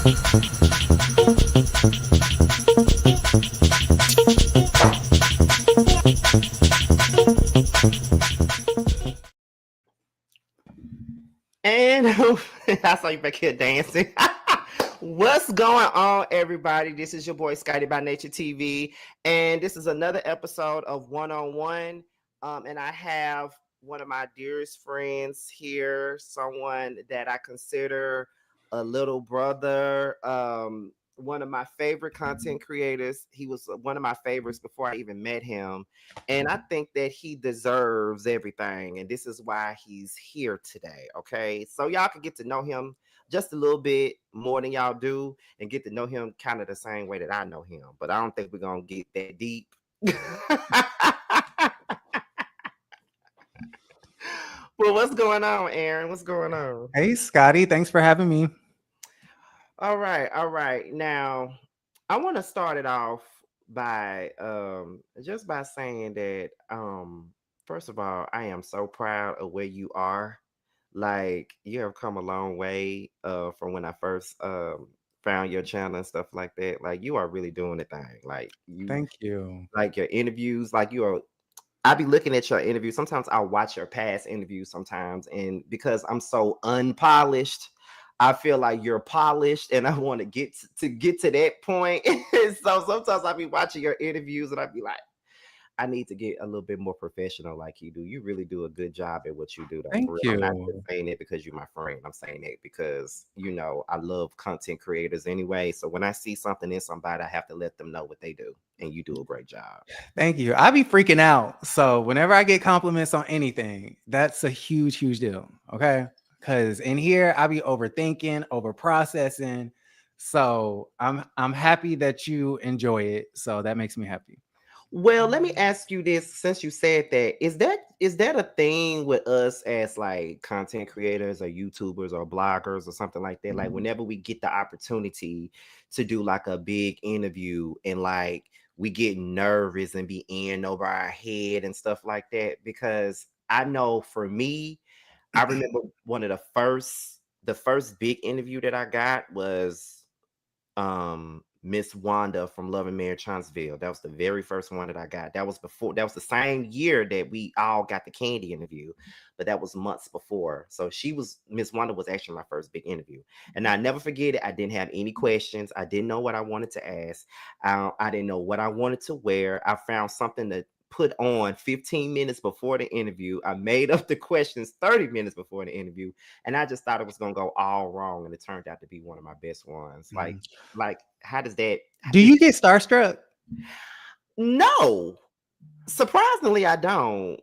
And I saw you back here dancing. What's going on, everybody? This is your boy Scotty by Nature TV, and this is another episode of One on One. And I have one of my dearest friends here, someone that I consider a little brother. One of my favorite content creators. He was one of my favorites before I even met him. And I think that he deserves everything. And this is why he's here today. Okay. So y'all can get to know him just a little bit more than y'all do and get to know him kind of the same way that I know him. But I don't think we're going to get that deep. Well, what's going on, Aaron? What's going on? Hey, Scotty. Thanks for having me. All right. All right. Now, I want to start it off by just by saying that first of all, I am so proud of where you are. Like you have come a long way from when I first found your channel and stuff like that. Like you are really doing the thing. Like you Thank you. like your interviews, like you are I be looking at your interviews. Sometimes I'll watch your past interviews sometimes, and because I'm so unpolished, I feel like you're polished, and I want to get to that point. So sometimes I'll be watching your interviews, and I'll be like, I need to get a little bit more professional like you do. You really do a good job at what you do, though. Thank For real. I'm not you. just saying it because you're my friend. I'm saying it because, I love content creators anyway. So when I see something in somebody, I have to let them know what they do. And you do a great job. Thank you. I be freaking out. So whenever I get compliments on anything, that's a huge, huge deal. Okay. Because in here, I be overthinking, over processing. So I'm happy that you enjoy it. So that makes me happy. Well, let me ask you this since you said that. Is that a thing with us as like content creators or YouTubers or bloggers or something like that? Like whenever we get the opportunity to do like a big interview and like we get nervous and be in over our head and stuff like that. Because I know for me, I remember one of the first big interview that I got was Miss Wanda from Love and Marriage Huntsville. That was the very first one that I got. That was the same year that we all got the Candy interview, but that was months before. So Miss Wanda was actually my first big interview. And I never forget it. I didn't have any questions. I didn't know what I wanted to ask. I didn't know what I wanted to wear. I found something to put on 15 minutes before the interview. I made up the questions 30 minutes before the interview, and I just thought it was gonna go all wrong, and it turned out to be one of my best ones. Like how does that Do you get starstruck? No, surprisingly I don't.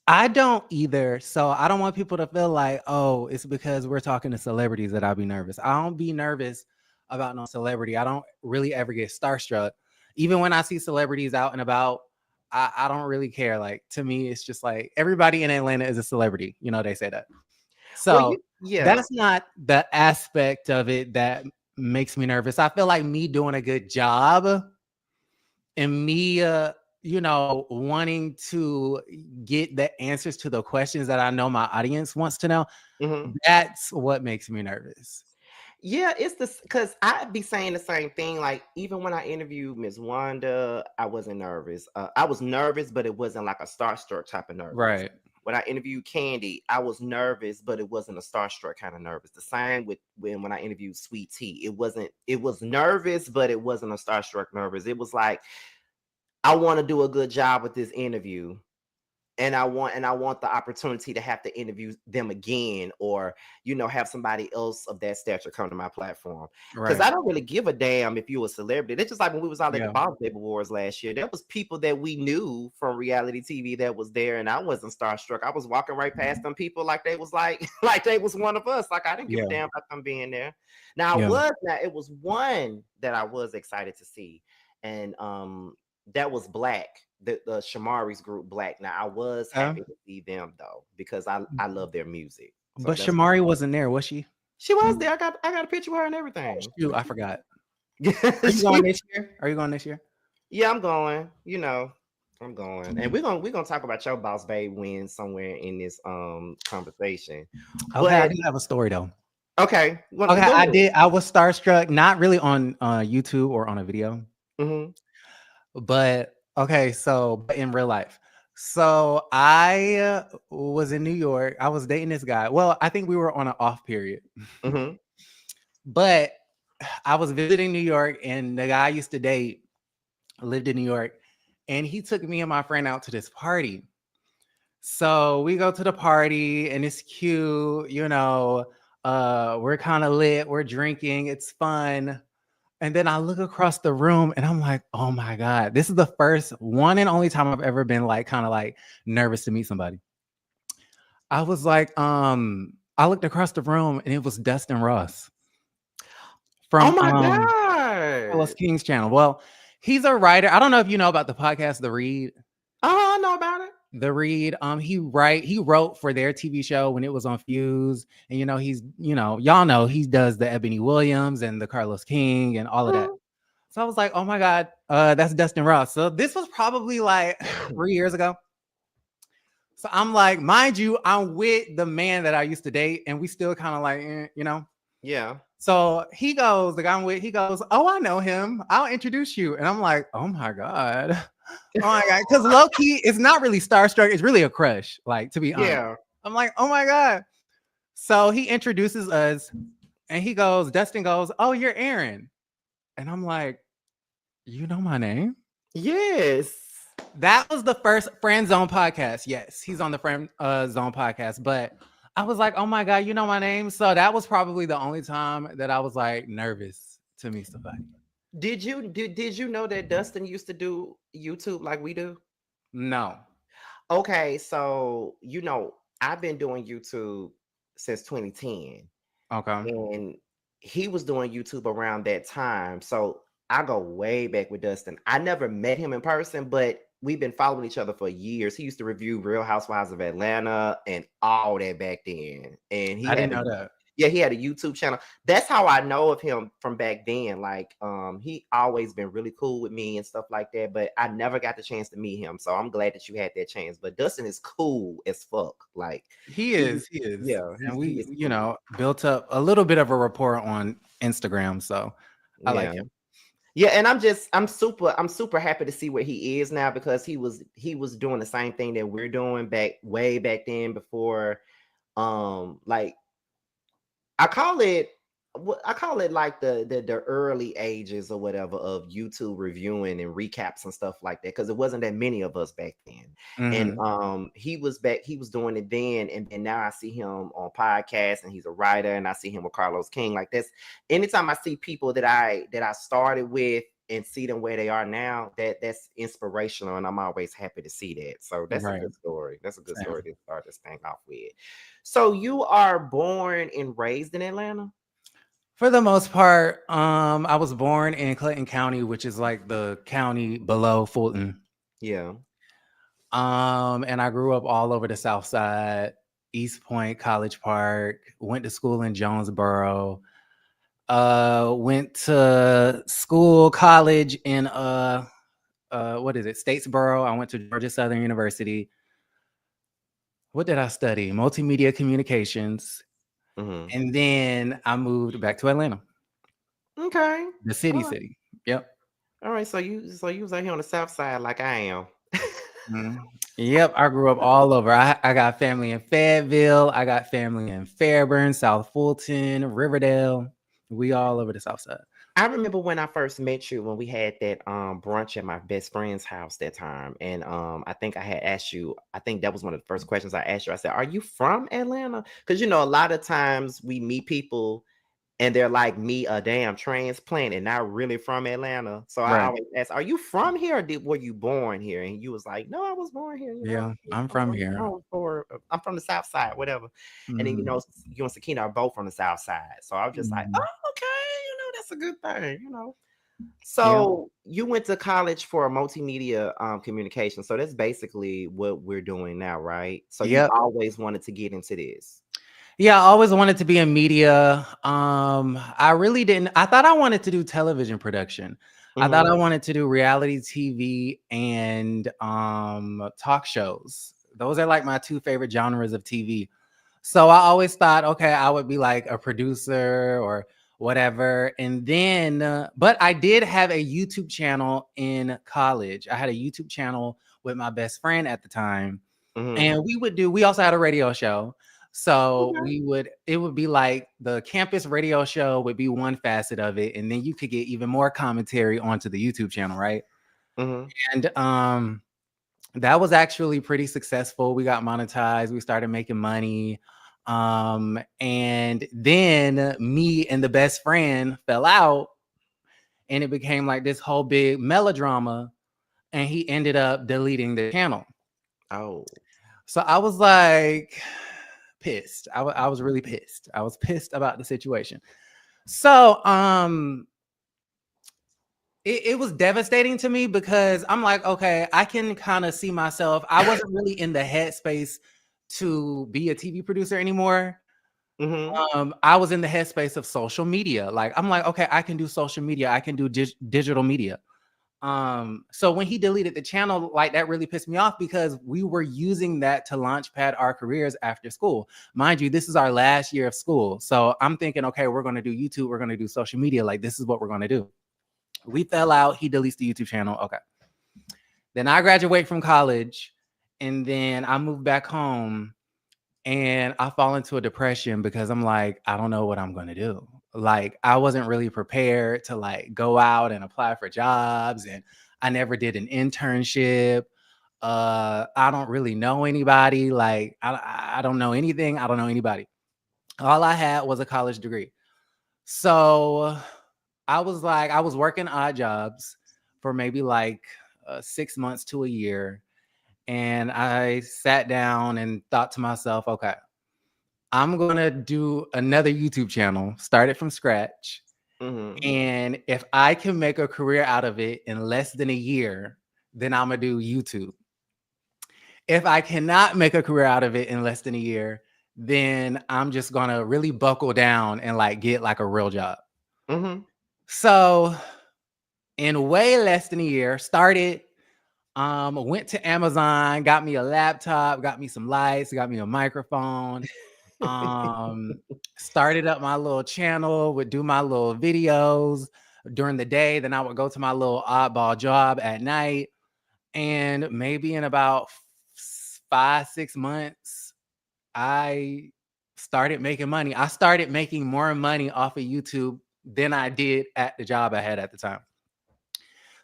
I don't either. So I don't want people to feel like, oh, it's because we're talking to celebrities that I'll be nervous. I don't be nervous about no celebrity. I don't really ever get starstruck. Even when I see celebrities out and about, I don't really care. Like to me, it's just like everybody in Atlanta is a celebrity. You know, they say that. So that's not the aspect of it that makes me nervous. I feel like me doing a good job and me wanting to get the answers to the questions that I know my audience wants to know. That's what makes me nervous. Yeah, it's this because I'd be saying the same thing. Like even when I interviewed Miss Wanda, I wasn't nervous. I was nervous, but it wasn't like a starstruck type of nervous. Right. When I interviewed Candy, I was nervous, but it wasn't a starstruck kind of nervous. The same with when I interviewed Sweet Tea. It was nervous, but it wasn't a starstruck nervous. It was like, I want to do a good job with this interview. And I want the opportunity to have to interview them again, or have somebody else of that stature come to my platform. Because I don't really give a damn if you're a celebrity. It's just like when we was out at the Boss Baby Awards last year. There was people that we knew from reality TV that was there, and I wasn't starstruck. I was walking right past them people like they was like they was one of us. Like I didn't give a damn about them being there. Now it was one that I was excited to see, and that was Black. The Shamari's group Black. Now I was happy to see them though, because I love their music. So but Shamari wasn't there, was she? She was there. I got a picture of her and everything. Shoot, I forgot. Are you going this year? Are you going this year? Yeah, I'm going. I'm going, and we're gonna talk about your Boss Babe win somewhere in this conversation. Okay, I do have a story though. Okay. Well, Okay, go I ahead. did. I was starstruck, not really on YouTube or on a video, Mm-hmm. but okay. So, but in real life, so I was in New York. I was dating this guy. Well, I think we were on an off period, Mm-hmm. but I was visiting New York, and the guy I used to date lived in New York, and he took me and my friend out to this party. So we go to the party and it's cute, we're kind of lit, we're drinking, it's fun. And then I look across the room and I'm like, oh my God, this is the first one and only time I've ever been like kind of like nervous to meet somebody. I was like, I looked across the room and it was Dustin Ross Oh from my Carlos God. King's channel. Well, he's a writer. I don't know if you know about the podcast, The Read. Oh, I know about it. The Read, he wrote for their TV show when it was on Fuse, and he's y'all know he does the Ebony Williams and the Carlos King and all of that. So I was like, oh my God, that's Dustin Ross. So this was probably like 3 years ago. So I'm like, mind you, I'm with the man that I used to date, and we still kind of like. Yeah. So the guy I'm with, he goes, oh, I know him. I'll introduce you. And I'm like, oh my God. Oh my God. Because low key, it's not really starstruck. It's really a crush, like, to be honest. Yeah. I'm like, oh my God. So he introduces us and Dustin goes, oh, you're Aaron. And I'm like, you know my name? Yes. That was the first Friend Zone podcast. Yes, he's on the Friend Zone podcast. But I was like, oh my God, you know my name? So that was probably the only time that I was like nervous to meet somebody. Did you know that Dustin used to do YouTube like we do? No. Okay, so I've been doing YouTube since 2010, Okay. and he was doing YouTube around that time. So I go way back with Dustin. I never met him in person, but we've been following each other for years. He used to review Real Housewives of Atlanta and all that back then. And I didn't know that. he had a YouTube channel. That's how I know of him from back then. Like, he always been really cool with me and stuff like that, but I never got the chance to meet him. So I'm glad that you had that chance. But Dustin is cool as fuck. Like, He is. He is. yeah, And he we, is cool. built up a little bit of a rapport on Instagram. So I like Yeah. him. Yeah, and I'm super happy to see where he is now, because he was doing the same thing that we're doing way back then before, like, I call it like the early ages or whatever of YouTube reviewing and recaps and stuff like that, because it wasn't that many of us back then. And Mhm. he was doing it then, and now I see him on podcasts, and he's a writer, and I see him with Carlos King. Like, this, anytime I see people that I started with and see them where they are now, that's inspirational, and I'm always happy to see that. So that's a Right. good story. That's a good story Same. to start this thing off with. So you are born and raised in Atlanta? For the most part, I was born in Clayton County, which is like the county below Fulton. Yeah. And I grew up all over the South Side, East Point, College Park, went to school in Jonesboro, went to college in what is it, Statesboro. I went to Georgia Southern University. What did I study? Multimedia communications. Mhm. And then I moved back to Atlanta, Okay. the All city, right. city. Yep. All right. So you was out here on the south side like I am. Mhm. Yep, I grew up all over. I got family in Fayetteville. I got family in Fairburn, South Fulton, Riverdale. We all over the South Side. I remember when I first met you, when we had that brunch at my best friend's house that time. And I think I had asked you, I think that was one of the first questions I asked you. I said, "Are you from Atlanta?" Because a lot of times we meet people and they're like me, a damn transplant, and not really from Atlanta. So I Right. always ask, "Are you from here, or were you born here?" And you was like, "No, I was born here. Yeah, I'm I'm from from here. I'm from the South Side, whatever." And then Mhm. you and Sakina are both from the South Side, so I was just like, "Oh, Mhm. okay, that's a good thing." Yeah. So you went to college for multimedia communication. So that's basically what we're doing now, right? So you Yep. always wanted to get into this. Yeah, I always wanted to be in media. I really didn't. I thought I wanted to do television production. I thought Hmm. I wanted to do reality TV and talk shows. Those are like my two favorite genres of TV. So I always thought, okay, I would be like a producer or whatever. And then, but I did have a YouTube channel in college. I had a YouTube channel with my best friend at the time. Mm-hmm. And we also had a radio show. So Okay. it would be like the campus radio show would be one facet of it. And then you could get even more commentary onto the YouTube channel, right? Mm-hmm. And that was actually pretty successful. We got monetized. We started making money. And then me and the best friend fell out, and it became like this whole big melodrama. And he ended up deleting the channel. Oh. So I was like pissed. I was really pissed. I was pissed about the situation. So it was devastating to me because I'm like, okay, I can kind of see myself. I wasn't really in the headspace to be a TV producer anymore. Mm-hmm. I was in the headspace of social media. Like, I'm like, okay, I can do social media. I can do digital media. So when he deleted the channel, like that really pissed me off because we were using that to launchpad our careers after school. Mind you, this is our last year of school. So I'm thinking, okay, we're going to do YouTube. We're going to do social media. Like, this is what we're going to do. We fell out. He deletes the YouTube channel. Okay. Then I graduate from college, and then I move back home, and I fall into a depression because I'm like, I don't know what I'm going to do. Like, I wasn't really prepared to like go out and apply for jobs, and I never did an internship. I don't really know anybody. Like, I don't know anything. I don't know anybody. All I had was a college degree. So I was like, I was working odd jobs for maybe like 6 months to a year. And I sat down and thought to myself, okay, I'm going to do another YouTube channel, start it from scratch. Mm-hmm. And if I can make a career out of it in less than a year, then I'm going to do YouTube. If I cannot make a career out of it in less than a year, then I'm just going to really buckle down and like get like a real job. Mm-hmm. So in way less than a year, started, went to Amazon, got me a laptop, got me some lights, got me a microphone, um, started up my little channel, would do my little videos during the day. Then I would go to my little oddball job at night. And maybe in about 5, 6 months, I started making money. I started making more money off of YouTube than I did at the job I had at the time.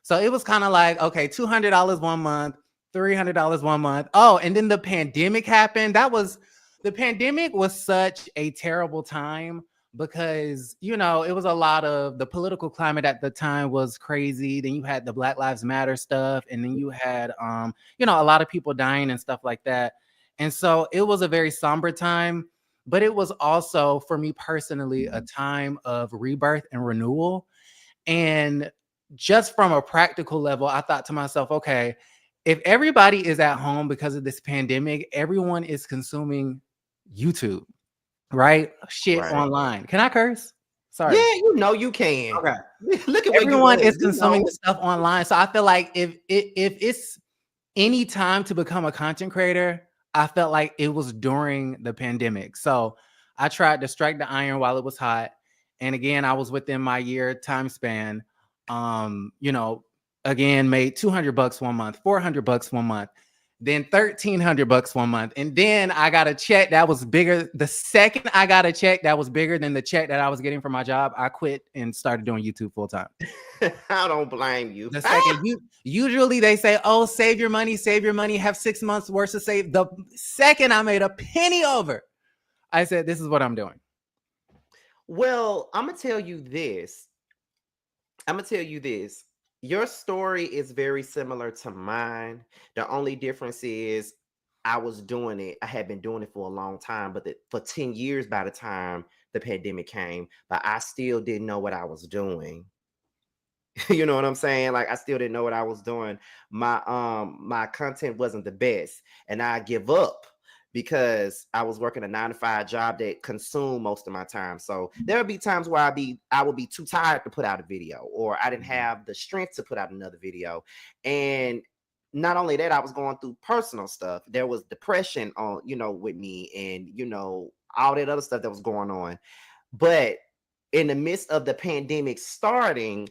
So it was kind of like, okay, $200 one month, $300 one month. Oh, and then the pandemic happened. The pandemic was such a terrible time because, it was a lot of the political climate at the time was crazy. Then you had the Black Lives Matter stuff. And then you had, a lot of people dying and stuff like that. And so it was a very somber time, but it was also for me personally, a time of rebirth and renewal. And just from a practical level, I thought to myself, okay, if everybody is at home because of this pandemic, everyone is consuming YouTube, right? Shit Right. online. Can I curse? Yeah, Sorry. you can. Okay. Look at where you Everyone at. is consuming the stuff online. So I feel like if it's any time to become a content creator, I felt like it was during the pandemic. So I tried to strike the iron while it was hot. And again, I was within my year time span. Um, you know, again, made $200 one month, $400 one month, then $1,300 one month. And then I got a check that was bigger. The second I got a check that was bigger than the check that I was getting from my job, I quit and started doing YouTube full time. I don't blame you. The second usually they say, oh, save your money, have 6 months worth to save. The second I made a penny over, I said, this is what I'm doing. Well, I'm gonna tell you this. Your story is very similar to mine. The only difference is I was doing it. I had been doing it for a long time, but for 10 years by the time the pandemic came, but I still didn't know what I was doing. You know what I'm saying? Like I still didn't know what I was doing. My content wasn't the best, and I give up because I was working a 9 to 5 job that consumed most of my time. So there would be times where I would be too tired to put out a video, or I didn't have the strength to put out another video. And not only that, I was going through personal stuff. There was depression on, with me, and all that other stuff that was going on. But in the midst of the pandemic starting,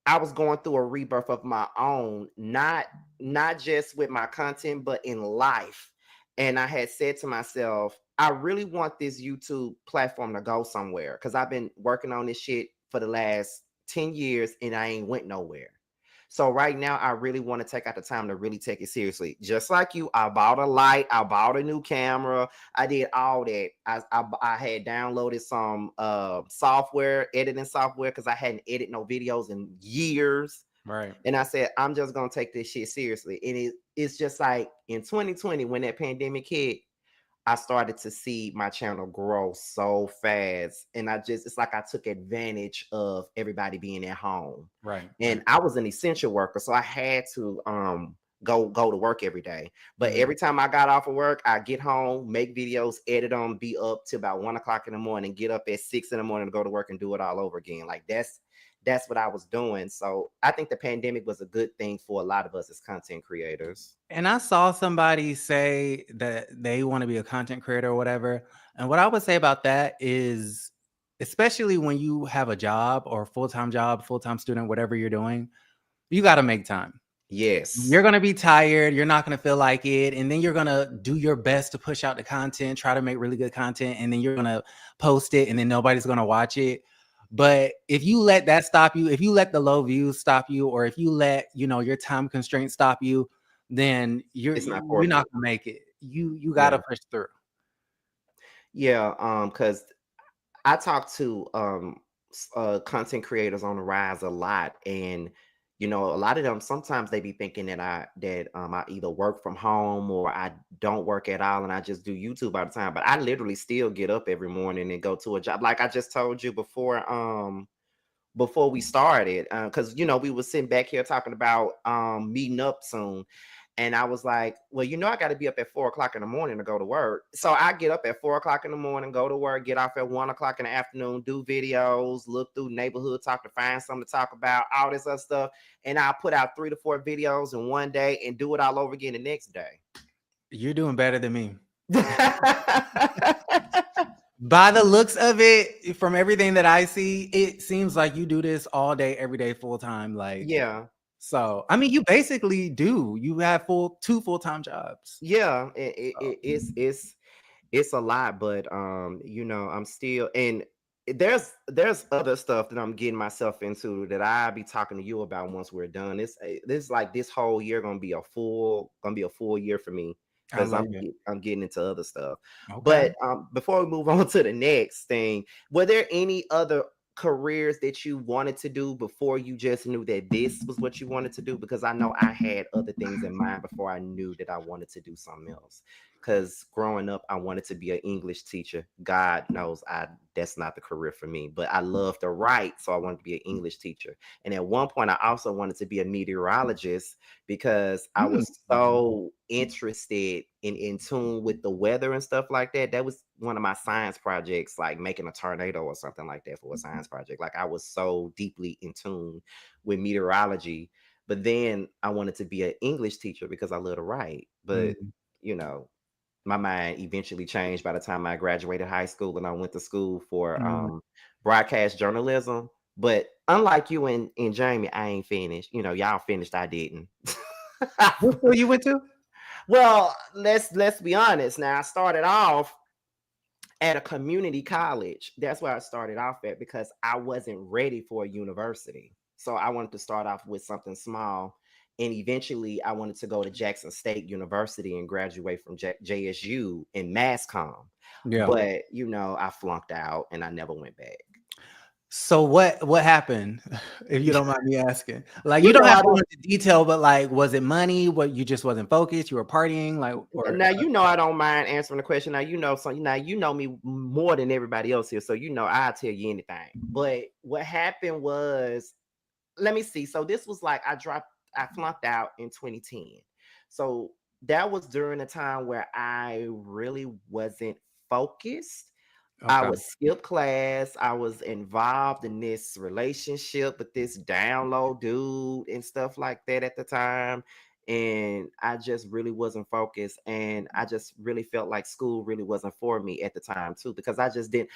I was going through a rebirth of my own, not just with my content, but in life. And I had said to myself, I really want this YouTube platform to go somewhere, because I've been working on this shit for the last 10 years and I ain't went nowhere. So right now, I really want to take out the time to really take it seriously. Just like you, I bought a light, I bought a new camera, I did all that. I had downloaded some software, editing software, because I hadn't edited no videos in years. Right. And I said, I'm just gonna take this shit seriously. And it's just like in 2020, when that pandemic hit, I started to see my channel grow so fast. And it's like I took advantage of everybody being at home. Right. And I was an essential worker, so I had to go to work every day. But every time I got off of work, I get home, make videos, edit them, be up till about 1 o'clock in the morning, get up at 6 in the morning to go to work and do it all over again. Like that's what I was doing. So I think the pandemic was a good thing for a lot of us as content creators. And I saw somebody say that they want to be a content creator or whatever. And what I would say about that is, especially when you have a job or a full-time job, full-time student, whatever you're doing, you got to make time. Yes. You're going to be tired. You're not going to feel like it. And then you're going to do your best to push out the content, try to make really good content. And then you're going to post it and then nobody's going to watch it. But if you let that stop you, if you let the low views stop you, or if you let, your time constraints stop you, then you're not going to make it. You got to push through. Yeah. Because I talk to content creators on the rise a lot, and a lot of them, sometimes they be thinking that I either work from home or I don't work at all and I just do YouTube all the time. But I literally still get up every morning and go to a job. Like I just told you before we started, because we were sitting back here talking about meeting up soon. And I was like, well, I got to be up at 4 o'clock in the morning to go to work. So I get up at 4 o'clock in the morning, go to work, get off at 1 o'clock in the afternoon, do videos, look through neighborhood, talk to find something to talk about, all this other stuff. And I put out 3 to 4 videos in one day and do it all over again the next day. You're doing better than me. By the looks of it, from everything that I see, it seems like you do this all day, every day, full time. Like, yeah. So, I mean, you basically do. You have 2 full-time jobs. Yeah, it's a lot, but I'm still, and there's other stuff that I'm getting myself into that I'll be talking to you about once we're done. This like this whole year gonna be a full year for me, because I'm getting into other stuff. Okay. But before we move on to the next thing, were there any other careers that you wanted to do before you just knew that this was what you wanted to do? Because I know I had other things in mind before I knew that I wanted to do something else. Because growing up, I wanted to be an English teacher. God knows that's not the career for me, but I love to write, so I wanted to be an English teacher. And at one point, I also wanted to be a meteorologist, because I was so interested in tune with the weather and stuff like that. That was one of my science projects, like making a tornado or something like that for a science project. Like I was so deeply in tune with meteorology. But then I wanted to be an English teacher because I love to write. But my mind eventually changed by the time I graduated high school and I went to school for broadcast journalism. But unlike you and Jamie, I ain't finished. Y'all finished, I didn't. What school you went to? Well, let's be honest. Now, I started off at a community college. That's where I started off at, because I wasn't ready for a university. So I wanted to start off with something small. And eventually I wanted to go to Jackson State University and graduate from JSU in mass comm. Yeah. But, I flunked out and I never went back. So what happened, if you don't mind me asking? Like, you don't have to go into detail, but like, was it money? What, you just wasn't focused? You were partying? Like, now, I don't mind answering the question. Now, you know me more than everybody else here. So, I'll tell you anything. But what happened was, let me see. So this was like, I flunked out in 2010. So that was during a time where I really wasn't focused. I would skip class. I was involved in this relationship with this down low dude and stuff like that at the time. and I just really wasn't focused, and I just really felt like school really wasn't for me at the time too, because I didn't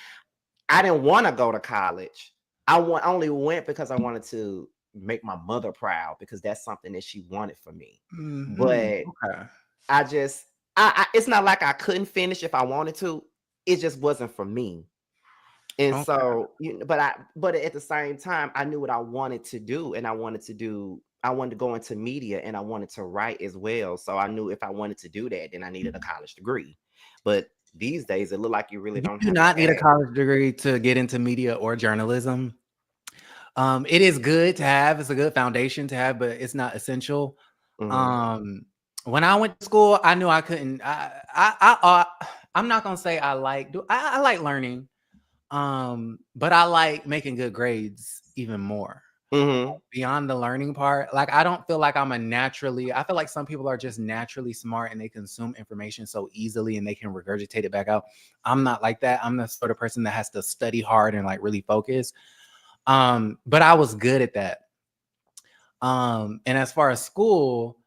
want to go to college. Only went because I wanted to make my mother proud, because that's something that she wanted for me. But Okay. I just it's not like I couldn't finish if I wanted to. It just wasn't for me. And Okay. so, but at the same time, I knew what I wanted to do, and I wanted to go into media, and I wanted to write as well. So I knew if I wanted to do that, then I needed a college degree. But these days, it look like you really You don't do have to not need a have. college degree to get into media or journalism. It is good to have. It's a good foundation to have, but it's not essential. Mhm. Um, when I went to school, I knew I couldn't. I'm not gonna say I like. I like learning. But I like making good grades even more. Mhm. Beyond the learning part, like I don't feel like I feel like some people are just naturally smart and they consume information so easily and they can regurgitate it back out. I'm not like that. I'm the sort of person that has to study hard and like really focus. But I was good at that. And as far as school,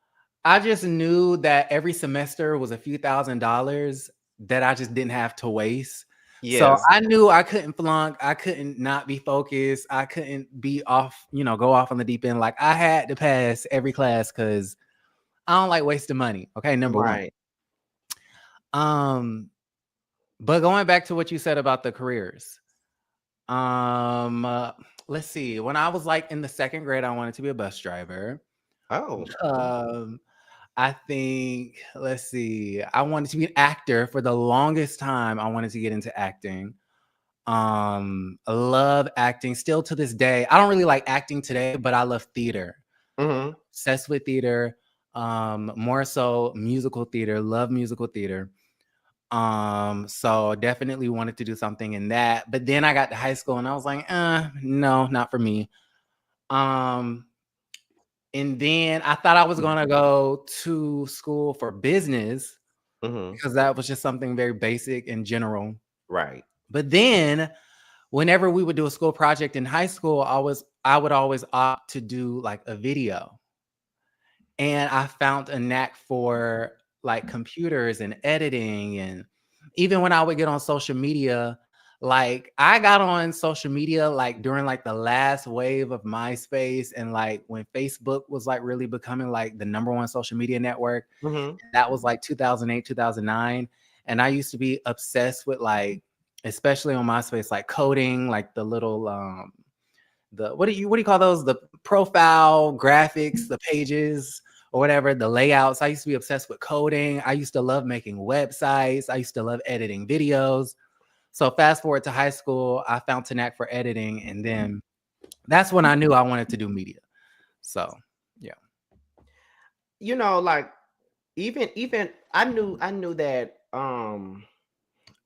I just knew that every semester was a few $1,000s that I just didn't have to waste. So Yes. I knew I couldn't flunk. I couldn't not be focused. I couldn't be off, go off on the deep end. Like I had to pass every class because I don't like wasting money. Okay, number one. Right. Um, but going back to what you said about the careers. Um, uh, let's see. When I was like in the second grade, I wanted to be a bus driver. Oh. Um, I think, let's see, I wanted to be an actor for the longest time. I wanted to get into acting. I love acting still to this day. I don't really like acting today, but I love theater. Mhm. Obsessed with theater. More so musical theater, love musical theater. So definitely wanted to do something in that. But then I got to high school and I was like, no, not for me. Um, and then I thought I was gonna go to school for business Mhm. because that was just something very basic and general. Right. But then whenever we would do a school project in high school, I would always opt to do like a video. And I found a knack for like computers and editing. And even when I would get on social media, like I got on social media like during like the last wave of MySpace and like when Facebook was like really becoming like the number one social media network. Mhm. That was like 2008, 2009. And I used to be obsessed with like, especially on MySpace, like coding, like the little the what do you call those? The profile graphics, the pages or whatever, the layouts. I used to be obsessed with coding. I used to love making websites. I used to love editing videos. So fast forward to high school, I found a knack for editing, and then that's when I knew I wanted to do media. So yeah. Like even I knew that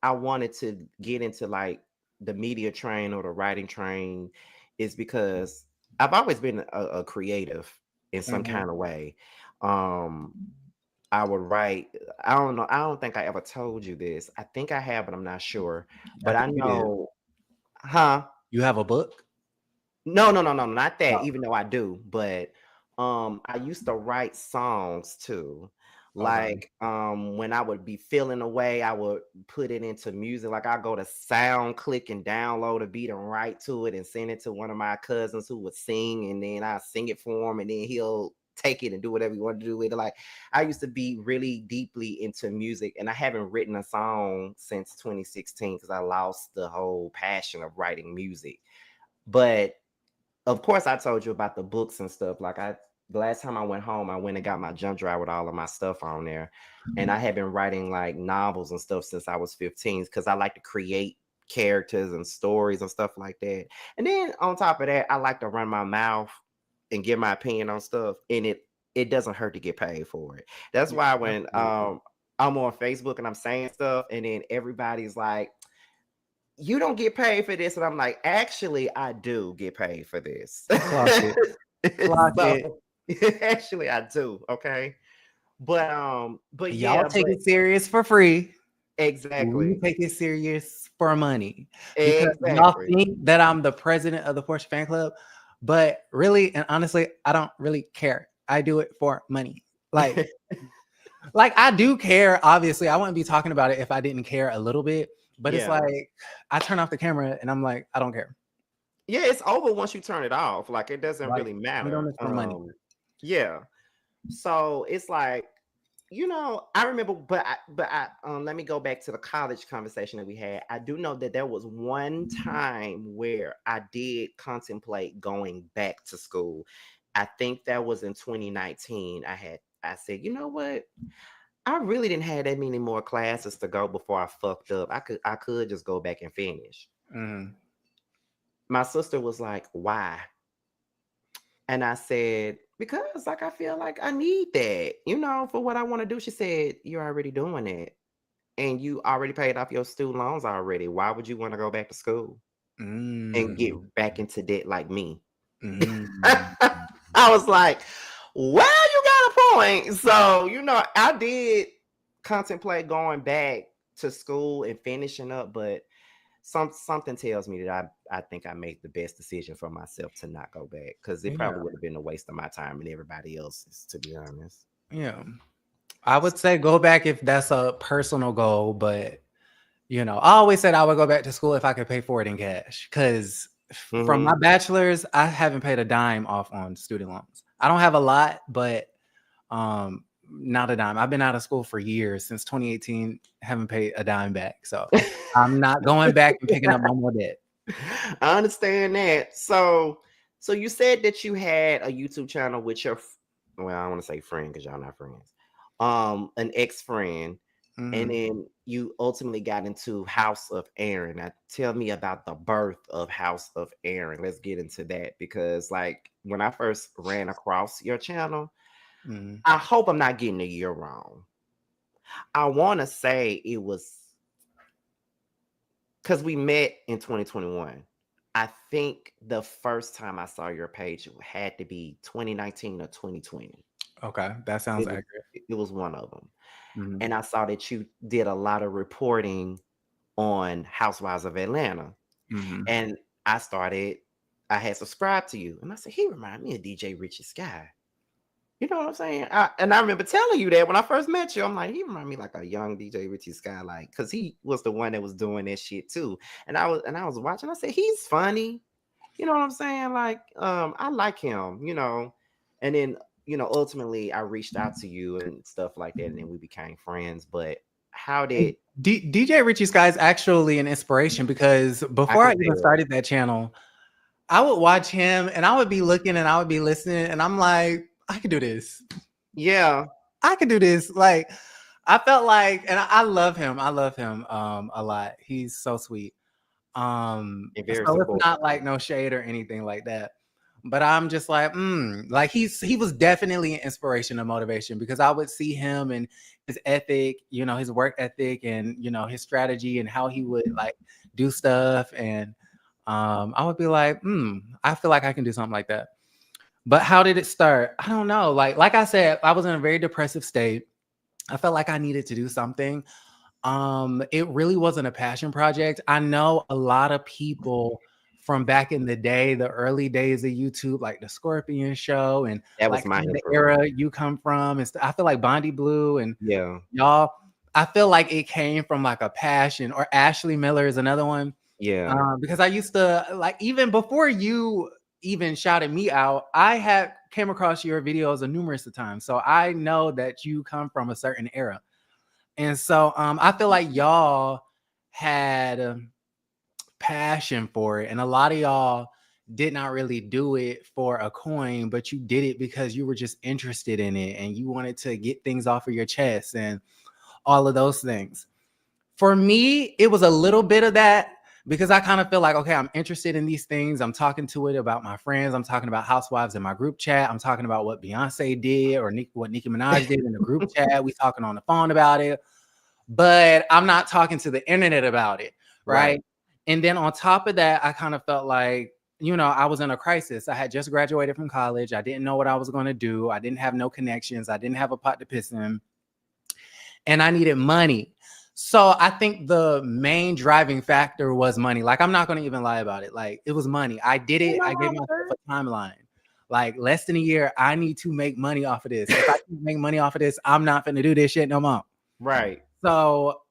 I wanted to get into like the media train or the writing train is because I've always been a creative in some Mhm. kind of way. Um I would write. I don't know. I don't think I ever told you this. I think I have, but I'm not sure. I But I think you did. know, huh? You have a book? No, no, no, no, not that, Oh, even though I do, but I used to write songs too. okay. Like when I would be feeling away, I would put it into music. Like I go to Sound Click and download a beat and write to it and send it to one of my cousins who would sing, and then I sing it for him, and then he'll take it and do whatever he wanted to do with it. Like I used to be really deeply into music, and I haven't written a song since 2016 because I lost the whole passion of writing music. But of course, I told you about the books and stuff. Like the last time I went home, I went and got my jump drive with all of my stuff on there, and I had been writing like novels and stuff since I was 15 because I like to create characters and stories and stuff like that. And then on top of that, I like to run my mouth and give my opinion on stuff, and it doesn't hurt to get paid for it. That's Yeah, why when absolutely. I'm on Facebook and I'm saying stuff, and then everybody's like, you don't get paid for this. And I'm like, actually, I do get paid for this. Clock it. Clock it. So actually I do. Okay. But Y'all yeah, take but it serious for free. We exactly. take it serious for money because y'all Exactly. think that I'm the president of the Porsche fan club, but really and honestly, I don't really care. I do it for money. Like, like I do care. Obviously, I wouldn't be talking about it if I didn't care a little bit. But it's Yeah. like I turn off the camera and I'm like, I don't care. Yeah, it's over once you turn it off. Like it doesn't Like really I'm doing matter. this for money. Yeah. So it's like, I remember, let me go back to the college conversation that we had. I do know that there was one time where I did contemplate going back to school. I think that was in 2019. I said, you know what? I really didn't have that many more classes to go before I fucked up. I could just go back and finish. Mm-hmm. My sister was like, why? And I said, because like I feel like I need that, for what I want to do. She said, you're already doing it. And you already paid off your student loans already. Why would you want to go back to school and get back into debt like me? I was like, well, you got a point. So, I did contemplate going back to school and finishing up, but something tells me that I think I made the best decision for myself to not go back, because it probably would have been a waste of my time and everybody else's, to be honest. Yeah. I would say go back if that's a personal goal, but I always said I would go back to school if I could pay for it in cash, because from my bachelor's, I haven't paid a dime off on student loans. I don't have a lot, but not a dime. I've been out of school for years, since 2018, haven't paid a dime back. So I'm not going back and picking up no more debt. I understand that. So you said that you had a YouTube channel with your, well, I don't want to say friend because y'all not friends, an ex-friend. And then you ultimately got into House of Aaron. Now, tell me about the birth of House of Aaron. Let's get into that, because like when I first ran across your channel, I hope I'm not getting the year wrong. I want to say it was because we met in 2021. I think the first time I saw your page had to be 2019 or 2020. Okay, that sounds accurate. It was one of them. And I saw that you did a lot of reporting on Housewives of Atlanta. And I had subscribed to you. And I said, he reminded me of DJ Richie Sky. You know what I'm saying? And I remember telling you that when I first met you. I'm like, he reminded me like a young DJ Richie Sky, like, because he was the one that was doing that shit too. And I was watching. I said, he's funny. You know what I'm saying? Like, I like him. And then ultimately I reached out to you and stuff like that, and then we became friends. But how did DJ Richie Sky is actually an inspiration, because before I even started that channel, I would watch him and I would be looking and I would be listening, and I'm like, I could do this. Yeah, I could do this. Like, I felt like, and I love him. I love him a lot. He's so sweet. So it's not like no shade or anything like that. But I'm just like, like he was definitely an inspiration and motivation, because I would see him and his ethic, his work ethic, and his strategy and how he would like do stuff. And I would be like, I feel like I can do something like that. But how did it start? I don't know. Like I said, I was in a very depressive state. I felt like I needed to do something. It really wasn't a passion project. I know a lot of people from back in the day, the early days of YouTube, like the Scorpion Show, and that like was my the era you come from. And I feel like Bondi Blue and y'all. I feel like it came from like a passion. Or Ashley Miller is another one. Yeah. Because I used to, like, even before you even shouted me out, I came across your videos a numerous of times. So I know that you come from a certain era. And so I feel like y'all had passion for it. And a lot of y'all did not really do it for a coin, but you did it because you were just interested in it and you wanted to get things off of your chest and all of those things. For me, it was a little bit of that, because I kind of feel like, okay, I'm interested in these things. I'm talking to it about my friends. I'm talking about Housewives in my group chat. I'm talking about what Beyonce did or what Nicki Minaj did in the group chat. We talking on the phone about it, but I'm not talking to the internet about it, right? And then on top of that, I kind of felt like, I was in a crisis. I had just graduated from college. I didn't know what I was going to do. I didn't have no connections. I didn't have a pot to piss in. And I needed money. So I think the main driving factor was money. Like, I'm not going to even lie about it. Like, it was money. I did it. I gave myself a timeline. Like less than a year, I need to make money off of this. If I can make money off of this, I'm not finna do this shit no more. Right. So,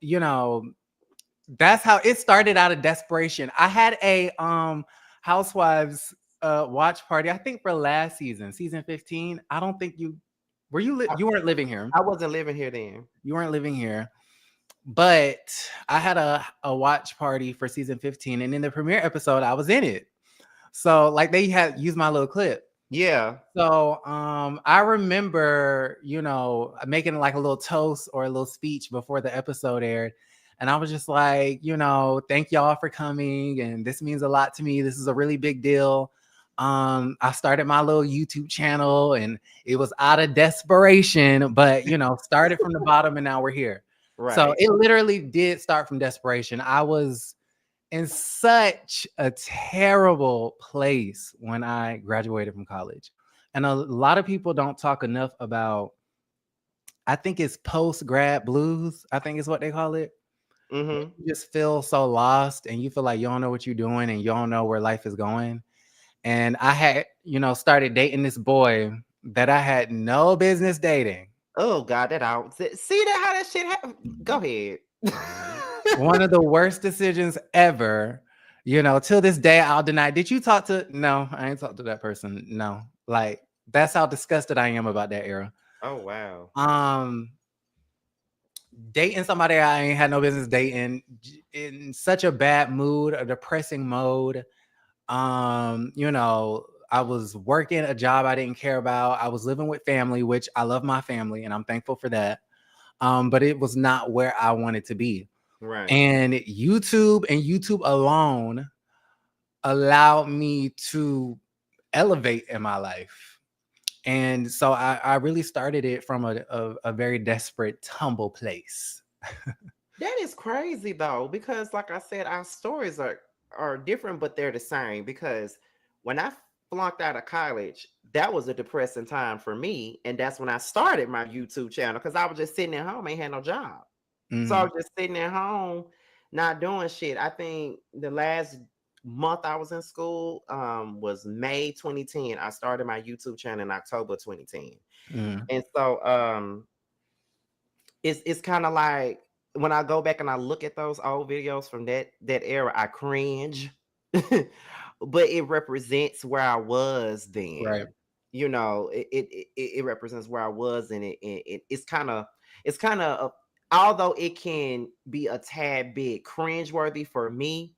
that's how it started out of desperation. I had a Housewives watch party, I think for last season 15. I don't think you you weren't living here. I wasn't living here then. You weren't living here. But I had a watch party for season 15, and in the premiere episode, I was in it. So like they had used my little clip. Yeah. So I remember, making like a little toast or a little speech before the episode aired. And I was just like, thank y'all for coming. And this means a lot to me. This is a really big deal. I started my little YouTube channel and it was out of desperation, but started from the bottom and now we're here. Right. So it literally did start from desperation. I was in such a terrible place when I graduated from college. And a lot of people don't talk enough about, I think it's post-grad blues, I think is what they call it. You just feel so lost and you feel like you don't know what you're doing and you don't know where life is going. And I had, started dating this boy that I had no business dating. Oh God, that out. See that how that shit happened? Go ahead. One of the worst decisions ever. Till this day, I'll deny. Did you talk to? No, I ain't talked to that person. No, like that's how disgusted I am about that era. Oh wow. Dating somebody I ain't had no business dating, in such a bad mood, a depressing mode. I was working a job I didn't care about. I was living with family, which I love my family and I'm thankful for that. But it was not where I wanted to be. Right. And YouTube alone allowed me to elevate in my life. And so I really started it from a very desperate, tumble place. That is crazy though, because like I said, our stories are different, but they're the same. Because when I flunked out of college, that was a depressing time for me. And that's when I started my YouTube channel because I was just sitting at home, ain't had no job. So I was just sitting at home, not doing shit. I think the last month I was in school was May 2010. I started my YouTube channel in October 2010. And so it's kind of like when I go back and I look at those old videos from that era, I cringe. But it represents where I was then. Right. It represents where I was, and it's kind of although it can be a tad bit cringeworthy for me,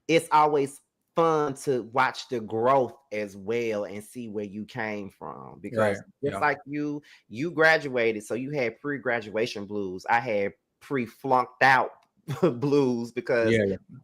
it's always fun to watch the growth as well and see where you came from, because it's like you graduated, so you had pre-graduation blues. I had pre-flunked out blues because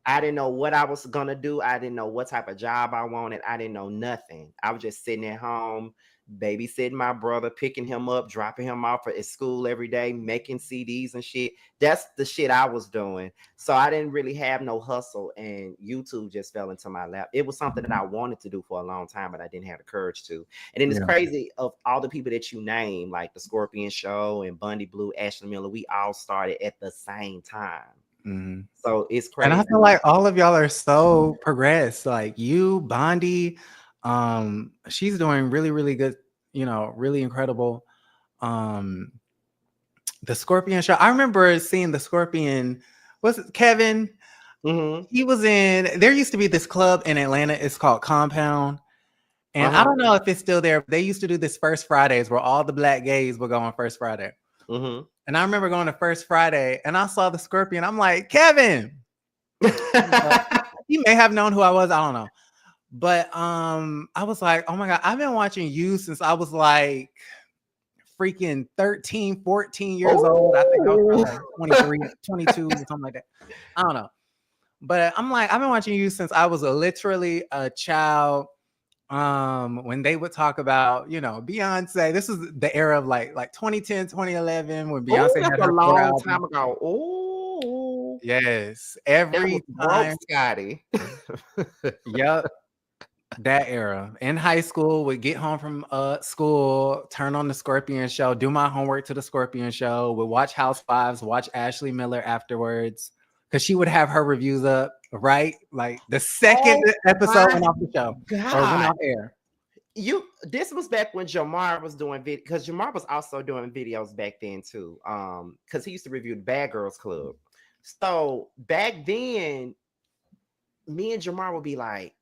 I didn't know what I was gonna do. I didn't know what type of job I wanted. I didn't know nothing. I was just sitting at home, babysitting my brother, picking him up, dropping him off at school every day, making CDs and shit. That's the shit I was doing. So I didn't really have no hustle, and YouTube just fell into my lap. It was something that I wanted to do for a long time, but I didn't have the courage to. And then it's crazy, of all the people that you name, like the Scorpion Show and Bundy Blue, Ashley Miller, we all started at the same time. So it's crazy. And I feel like all of y'all are so progressed. Like you, Bondi, she's doing really, really good, really incredible. The Scorpion Show. I remember seeing the Scorpion, was it Kevin? He was there used to be this club in Atlanta. It's called Compound. And I don't know if it's still there. They used to do this First Fridays where all the black gays would go on First Friday. And I remember going to First Friday and I saw the Scorpion. I'm like, Kevin. He may have known who I was. I don't know. But I was like, oh my God, I've been watching you since I was like freaking 13, 14 years old. I think I was like 23, 22, or something like that. I don't know. But I'm like, I've been watching you since I was literally a child. When they would talk about, Beyonce, this is the era of like 2010, 2011, when Beyonce had her a long time ago. Oh, yes, every time, Scotty. Yep, that era. In high school, would get home from school, turn on the Scorpion Show, do my homework to the Scorpion Show, would watch Housewives, watch Ashley Miller afterwards, because she would have her reviews up, right? Like the second episode went off the show or went off air. This was back when Jamar was doing video, because Jamar was also doing videos back then too. Because he used to review the Bad Girls Club. So back then, me and Jamar would be like,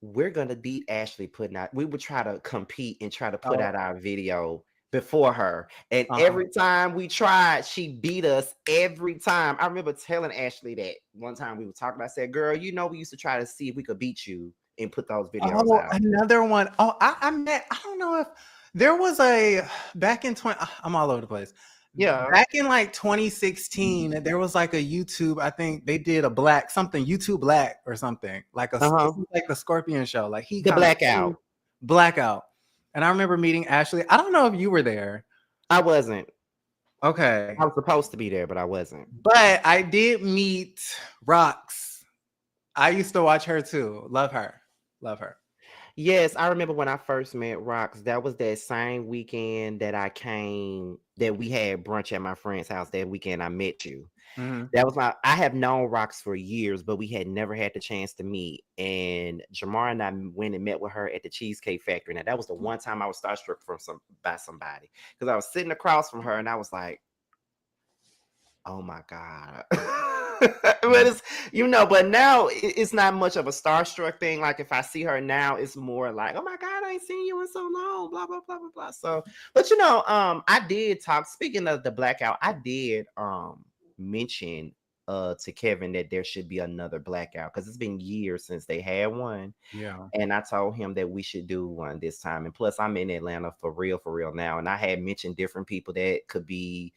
we're gonna beat Ashley putting out. We would try to compete and try to put Oh, out our video before her. And uh-huh. every time we tried, she beat us every time. I remember telling Ashley that one time we were talking. I said, "Girl, you know we used to try to see if we could beat you and put those videos Oh, out." another one. Oh, I met, I don't know if there was a back in 20, I'm all over the place. Yeah. Back in like 2016, there was like a YouTube, I think they did a black something, YouTube Black or something, like this Uh-huh. is like the Scorpion show. Like he The kind of blackout. blackout. And I remember meeting Ashley. I don't know if you were there. I wasn't. Okay. I was supposed to be there, but I wasn't. But I did meet Rox. I used to watch her too. Love her. Love her. Yes, I remember when I first met Rox. That was that same weekend that that we had brunch at my friend's house. That weekend I met you. Mhm. That was I have known Rox for years, but we had never had the chance to meet. And Jamar and I went and met with her at the Cheesecake Factory. Now that was the one time I was starstruck by somebody, because I was sitting across from her and I was like, oh my God. But it's, but now it's not much of a starstruck thing. Like if I see her now, it's more like, oh my God, I ain't seen you in so long, blah, blah, blah, blah, blah. So, but I did talk, speaking of the blackout, I did mention to Kevin that there should be another blackout, because it's been years since they had one. Yeah. And I told him that we should do one this time. And plus, I'm in Atlanta for real now. And I had mentioned different people that could be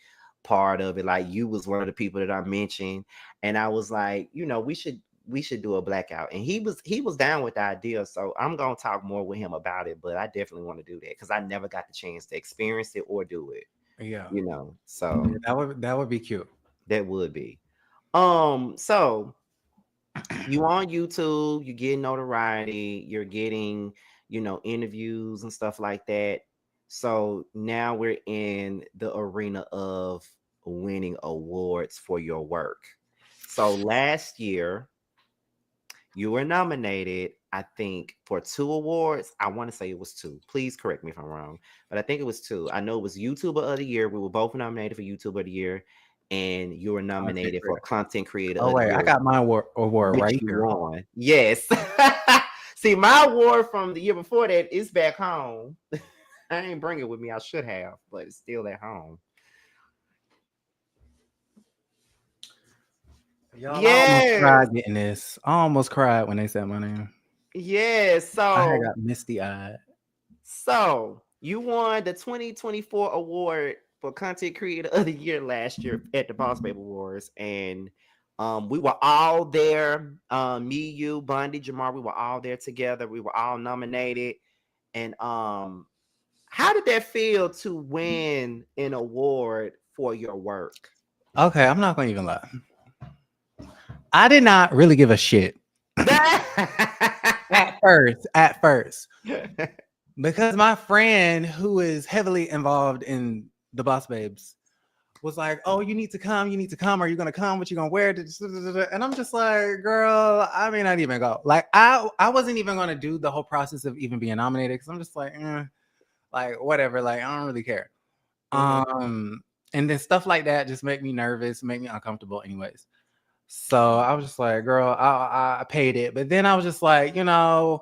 part of it. Like you was one of the people that I mentioned. And I was like, we should do a blackout. And he was down with the idea. So I'm gonna talk more with him about it. But I definitely want to do that because I never got the chance to experience it or do it. Yeah. So Yeah, that would be cute. that would be. So you on YouTube, you're getting notoriety, you're getting, interviews and stuff like that. So now we're in the arena of winning awards for your work. So last year, you were nominated, I think, for 2 awards. I want to say it was 2. Please correct me if I'm wrong, but I think it was 2. I know it was YouTuber of the Year. We were both nominated for YouTuber of the Year, and you were Content nominated for creator. Content Creator Oh of the wait, I Year, got my award which right you here. won. Yes. See, my award from the year before that is back home. I ain't bring it with me. I should have, but it's still at home. Y'all, I almost Yes. cried getting this. I almost cried when they said my name. Yes. I had got misty eyed. So you won the 2024 award for Content Creator of the Year last year at the Boss Baby Awards, and we were all there. Me, you, Bundy, Jamar, we were all there together. We were all nominated, and how did that feel to win an award for your work? Okay, I'm not gonna even lie. I did not really give a shit at first. Because my friend who is heavily involved in the Boss Babes was like, oh, you need to come. Are you gonna come? What you gonna wear? And I'm just like, girl, I may not even go. Like I wasn't even gonna do the whole process of even being nominated, because I'm just like whatever, like I don't really care. And then stuff like that just make me nervous, make me uncomfortable anyways. So I was just like, girl, I paid it. But then I was just like, I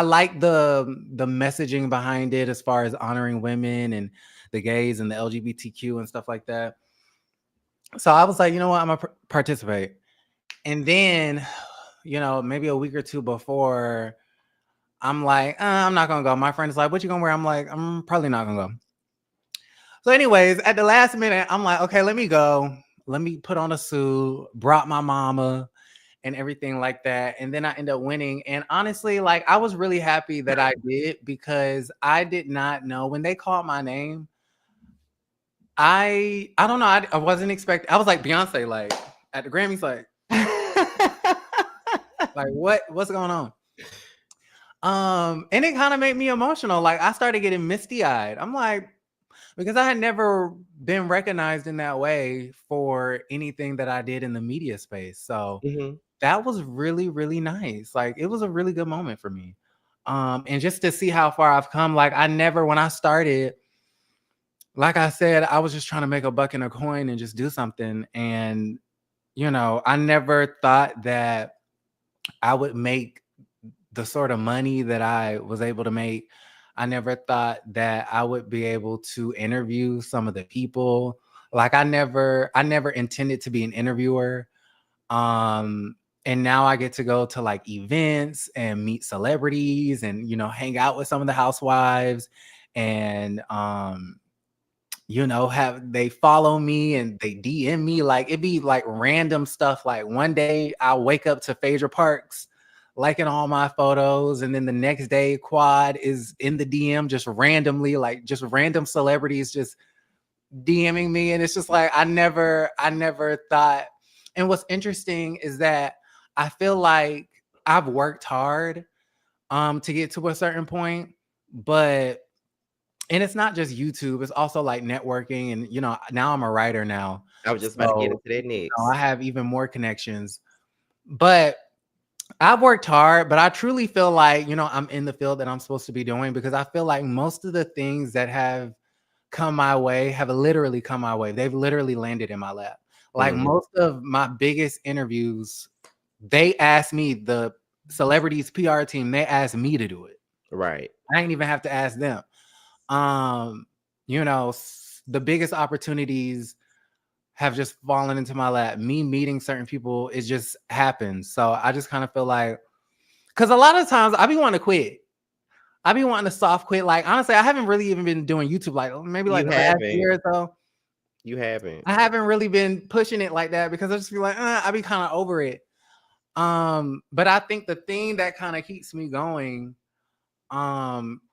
like the messaging behind it as far as honoring women and the gays and the LGBTQ and stuff like that. So I was like, you know what, I'm gonna participate. And then, maybe a week or two before, I'm like, I'm not gonna go. My friend is like, what you gonna wear? I'm like, I'm probably not gonna go. So anyways, at the last minute, I'm like, okay, let me go. Let me put on a suit, brought my mama and everything like that. And then I end up winning. And honestly, like I was really happy that I did, because I did not know when they called my name. I don't know. I wasn't expecting. I was like Beyonce, like at the Grammys, like what's going on? And it kind of made me emotional. Like I started getting misty eyed. I'm like, because I had never been recognized in that way for anything that I did in the media space. So that was really, really nice. Like, it was a really good moment for me. And just to see how far I've come, like, when I started, like I said, I was just trying to make a buck and a coin and just do something. And, I never thought that I would make the sort of money that I was able to make. I never thought that I would be able to interview some of the people. Like, I never intended to be an interviewer. Um, and now I get to go to like events and meet celebrities and, hang out with some of the housewives and, have they follow me and they DM me. Like, it'd be like random stuff. Like, one day I'll wake up to Phaedra Parks liking all my photos, and then the next day Quad is in the DM just randomly, like just random celebrities just DMing me. And it's just like, I never thought. And what's interesting is that I feel like I've worked hard to get to a certain point, but and it's not just YouTube, it's also like networking. And now I'm a writer now. I was just about to get So into that I next. have even more connections. But I've worked hard, but I truly feel like, I'm in the field that I'm supposed to be doing, because I feel like most of the things that have come my way have literally come my way. They've literally landed in my lap. Like, Hmm. most of my biggest interviews, they asked me, the celebrities PR team, they asked me to do it. Right. I didn't even have to ask them. Um, the biggest opportunities have just fallen into my lap. Me meeting certain people, it just happens. So I just kind of feel like, because a lot of times I be wanting to quit. I be wanting to soft quit. Like, honestly, I haven't really even been doing YouTube like maybe like You the past haven't. year or so. You haven't. I haven't really been pushing it like that, because I just feel like I be kind of over it. But I think the thing that kind of keeps me going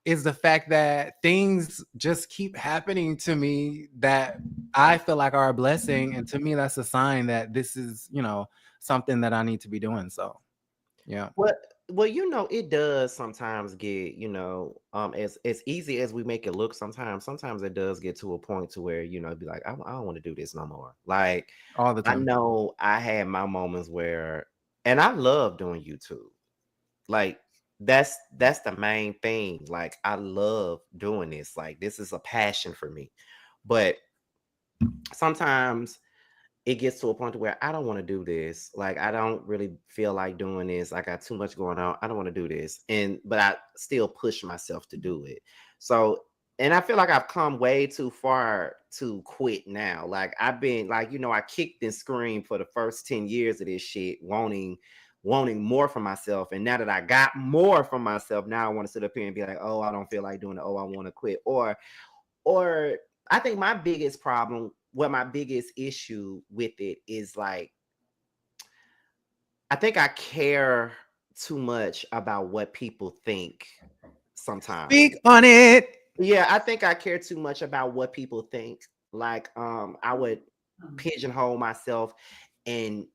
is the fact that things just keep happening to me that I feel like are a blessing. And to me, that's a sign that this is, something that I need to be doing. So yeah. Well, it does sometimes get, as easy as we make it look. Sometimes it does get to a point to where be like, I don't want to do this no more. Like, All the I time. know I had my moments where, and I love doing YouTube. Like, that's the main thing. Like, I love doing this. Like, this is a passion for me. But sometimes it gets to a point to where I don't want to do this. Like, I don't really feel like doing this. I got too much going on. I don't want to do this. But I still push myself to do it. So, and I feel like I've come way too far to quit now. Like, I've been like, I kicked and screamed for the first 10 years of this shit, wanting more from myself. And now that I got more from myself, now I want to sit up here and be like, oh, I don't feel like doing it. Oh, I want to quit. Or I think my biggest problem, my biggest issue with it is like, I think I care too much about what people think sometimes. Speak on it. Yeah, I think I care too much about what people think. Like, I would pigeonhole myself and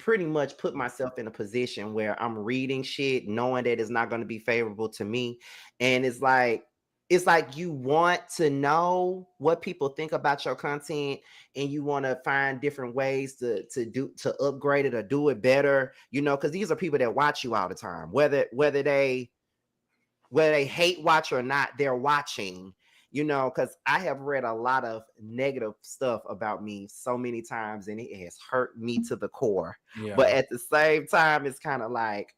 pretty much put myself in a position where I'm reading shit knowing that it's not going to be favorable to me. And it's like you want to know what people think about your content, and you want to find different ways to upgrade it or do it better, because these are people that watch you all the time, whether they hate watch or not, they're watching, because I have read a lot of negative stuff about me so many times, and it has hurt me to the core. Yeah. But at the same time, it's kind of like,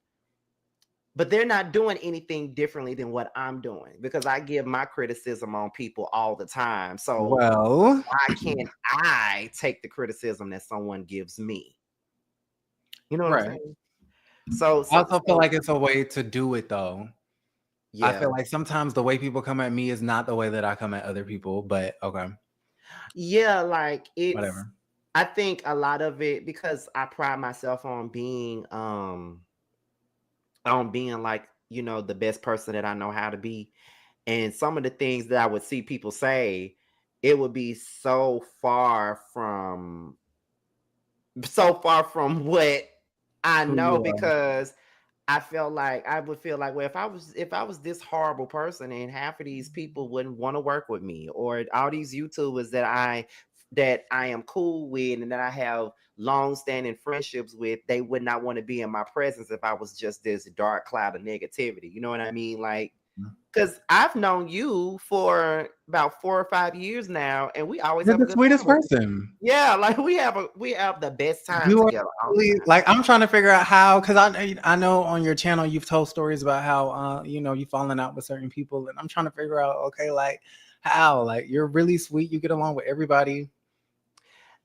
but they're not doing anything differently than what I'm doing, because I give my criticism on people all the time. So Well, why can't I take the criticism that someone gives me? You know what I'm right. saying? So, I so, also feel so like it's a way to do it though. I yeah. feel like sometimes the way people come at me is not the way that I come at other people, but okay, Yeah, like whatever. I think a lot of it, because I pride myself on being like, the best person that I know how to be. And some of the things that I would see people say, it would be so far from what I Who know, you are. because I would feel like, well, if I was this horrible person, and half of these people wouldn't want to work with me, or all these YouTubers that I that I am cool with and that I have long-standing friendships with, they would not want to be in my presence if I was just this dark cloud of negativity. You know what I mean? Like, because I've known you for about 4 or 5 years now, and we always You're have a the good sweetest time. person. Yeah, like we have the best time You are together all the really, time. like, I'm trying to figure out how, because I know on your channel you've told stories about how you've fallen out with certain people, and I'm trying to figure out, okay, like how, like, you're really sweet, you get along with everybody.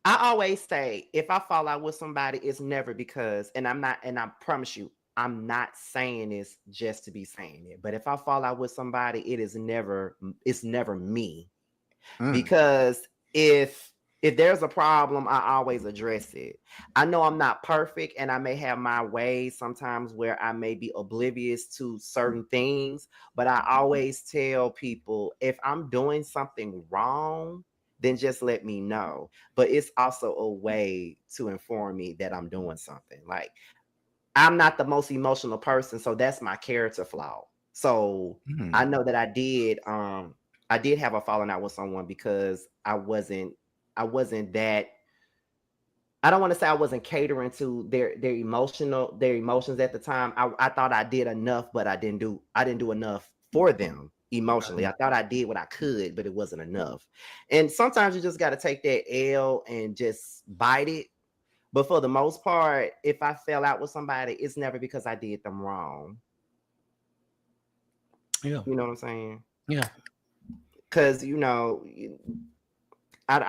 I always say if I fall out with somebody, it's never because, and I'm not, and I promise you, I'm not saying this just to be saying it. But if I fall out with somebody, it's never me. Mm. Because if there's a problem, I always address it. I know I'm not perfect and I may have my ways sometimes where I may be oblivious to certain things, but I always tell people if I'm doing something wrong, then just let me know. But it's also a way to inform me that I'm doing something. Like, I'm not the most emotional person, so that's my character flaw. So I Mm. know that I did have a falling out with someone because I wasn't that, I don't want to say I wasn't catering to their emotions at the time. I thought I did enough, but I didn't do enough for them emotionally. I thought I did what I could, but it wasn't enough. And sometimes you just got to take that L and just bite it. But for the most part, if I fell out with somebody, it's never because I did them wrong. Yeah. You know what I'm saying? Yeah. Because, I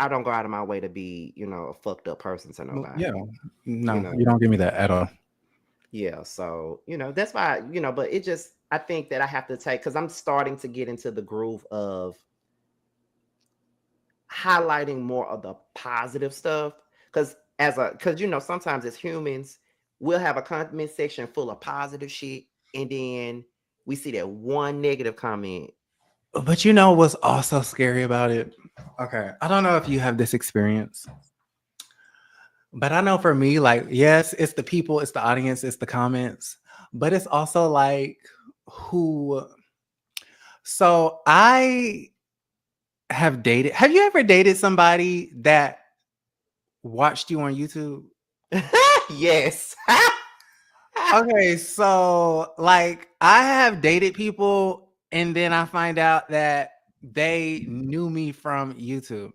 don't go out of my way to be, a fucked up person to Well, yeah. nobody. You No, know, you don't give me that at all. yeah. So, that's why, but it just, I think that I have to take, because I'm starting to get into the groove of highlighting more of the positive stuff. Because sometimes as humans, we'll have a comment section full of positive shit, and then we see that one negative comment. But you know what's also scary about it? Okay, I don't know if you have this experience, but I know for me, like, yes, it's the people, it's the audience, it's the comments, but it's also like who. So I have dated. Have you ever dated somebody that watched you on YouTube? Yes. Okay, so like I have dated people and then I find out that they knew me from YouTube.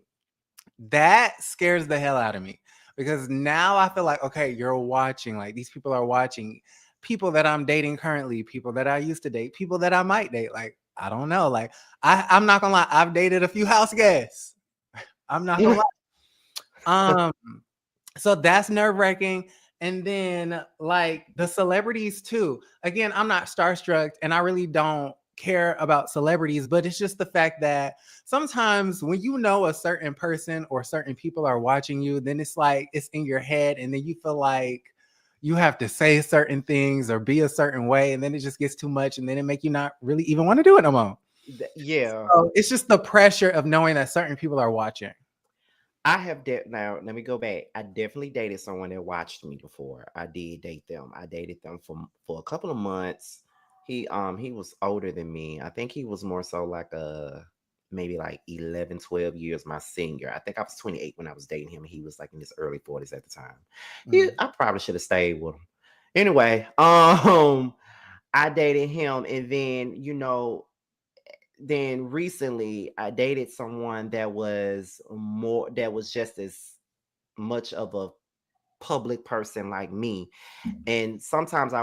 That scares the hell out of me because now I feel like, okay, you're watching, like these people are watching people that I'm dating currently, people that I used to date, people that I might date. Like, I don't know. Like, I'm not gonna lie, I've dated a few house guests. I'm not gonna lie. So that's nerve-wracking. And then like the celebrities too. Again, I'm not starstruck and I really don't care about celebrities, but it's just the fact that sometimes when you know a certain person or certain people are watching you, then it's like it's in your head and then you feel like you have to say certain things or be a certain way and then it just gets too much and then it make you not really even want to do it no more. Yeah. So it's just the pressure of knowing that certain people are watching. Now let me go back. I definitely dated someone that watched me before. I did date them. I dated them for a couple of months. He was older than me. I think he was more so like maybe like 11, 12 years my senior. I think I was 28 when I was dating him. He was like in his early 40s at the time. I probably should have stayed with him. Anyway, I dated him, and then recently I dated someone that was just as much of a public person like me. And sometimes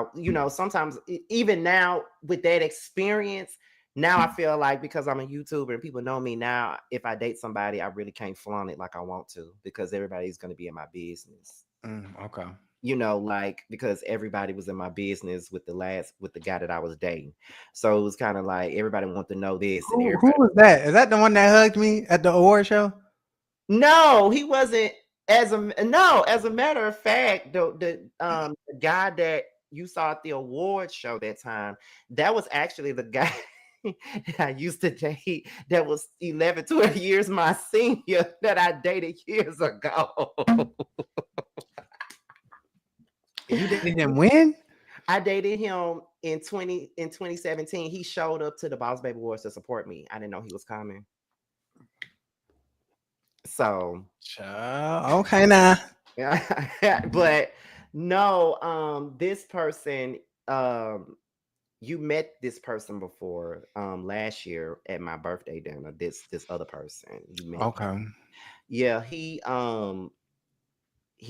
even now with that experience, now I feel like because I'm a YouTuber and people know me now, if I date somebody, I really can't flaunt it like I want to because everybody's going to be in my business. Okay. Like because everybody was in my business with the guy that I was dating. So it was kind of like everybody wanted to know this and Who everybody. was that? Is that the one that hugged me at the award show? No, he wasn't. As a matter of fact, the guy that you saw at the award show that time, that was actually the guy that I used to date that was 11, 12 years my senior that I dated years ago. You dated him when? I dated him in 2017. He showed up to the Boss Baby Awards to support me. I didn't know he was coming. So Okay, now. yeah, but no, this person, um, you met this person before, last year at my birthday dinner. This other person, you met him. Okay. Yeah, he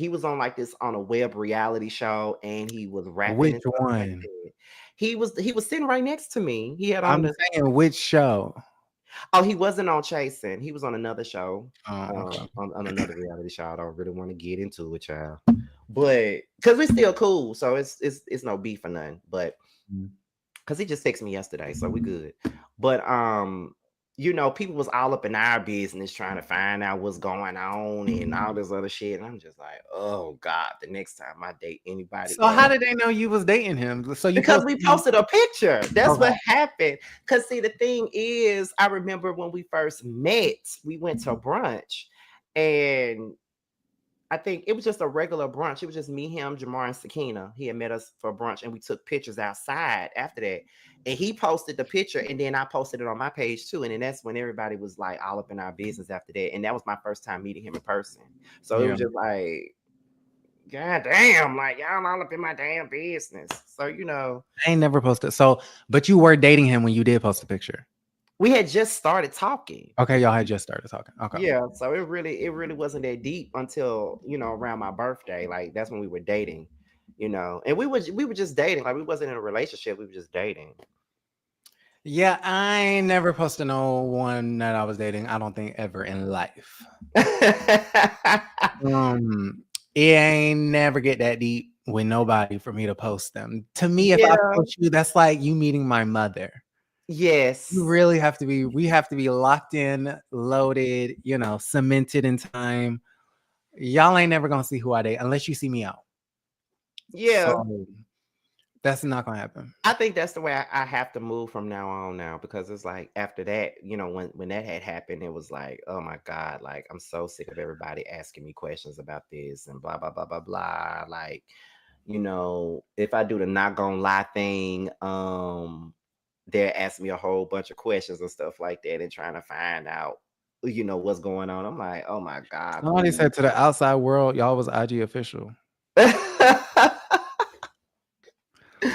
was on like this on a web reality show, and he was rapping Which and stuff like one? that. He was sitting right next to me. He had on I'm this. saying which show? Oh, he wasn't on Chasing. He was on another show, Oh, okay. on another reality show. I don't really want to get into it, child, but because we're still cool, so it's no beef or nothing. But Mm. because he just texted me yesterday, so we good. But people was all up in our business trying to find out what's going on and all this other shit. And I'm just like, oh God, the next time I date anybody So how else. did they know you was dating him? So you Because posted we him? posted a picture. That's Okay. what happened. Because see, the thing is, I remember when we first met, we went to brunch, and I think it was just a regular brunch. It was just me, him, Jamar, and Sakina. He had met us for brunch, and we took pictures outside after that. And he posted the picture, and then I posted it on my page too. And then that's when everybody was like all up in our business after that. And that was my first time meeting him in person. So it Yeah. was just like, God damn, like y'all all up in my damn business. So I ain't never posted. So, but you were dating him when you did post the picture. we had just started talking. Okay, y'all had just started talking. Okay. Yeah, so it really wasn't that deep until around my birthday. Like that's when we were dating, and we were just dating. Like we wasn't in a relationship. We were just dating. Yeah, I ain't never posted no one that I was dating. I don't think ever in life. Um, it ain't never get that deep with nobody for me to post them. To me, if I Yeah. post you, that's like you meeting my mother. You Yes. really have to be. We have to be locked in, loaded, cemented in time. Y'all ain't never gonna see who I date unless you see me out. Yeah. So that's not gonna happen. I think that's the way I have to move from now on now, because it's like after that, when that had happened, it was like, oh my God, like I'm so sick of everybody asking me questions about this and blah blah blah blah blah. Like, if I do the not gonna lie thing, they're asking me a whole bunch of questions and stuff like that and trying to find out, what's going on. I'm like, oh my God, Somebody please. said to the outside world, y'all was IG official.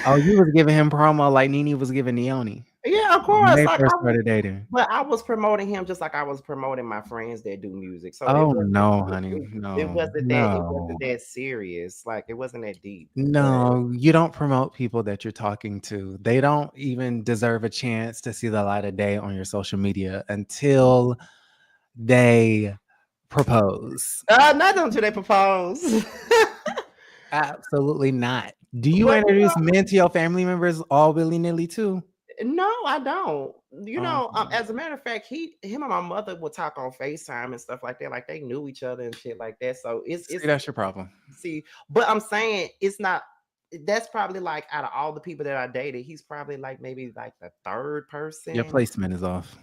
Oh, you was giving him promo like Nene was giving Neone Yeah, of when course. they Like first started dating. but I was promoting him just like I was promoting my friends that do music. So it Oh wasn't no, it, honey, it, it no, wasn't that it wasn't no, that serious. Like it wasn't that deep. But no. You don't promote people that you're talking to. They don't even deserve a chance to see the light of day on your social media until they propose. not until they propose. Absolutely not. Do you But introduce men to your family members all willy nilly too? no, I don't. Oh, As a matter of fact, him and my mother would talk on FaceTime and stuff like that. Like they knew each other and shit like that. So see, that's your problem. see, but I'm saying it's not. That's probably like out of all the people that I dated, he's probably like maybe like the third Your person. placement is off.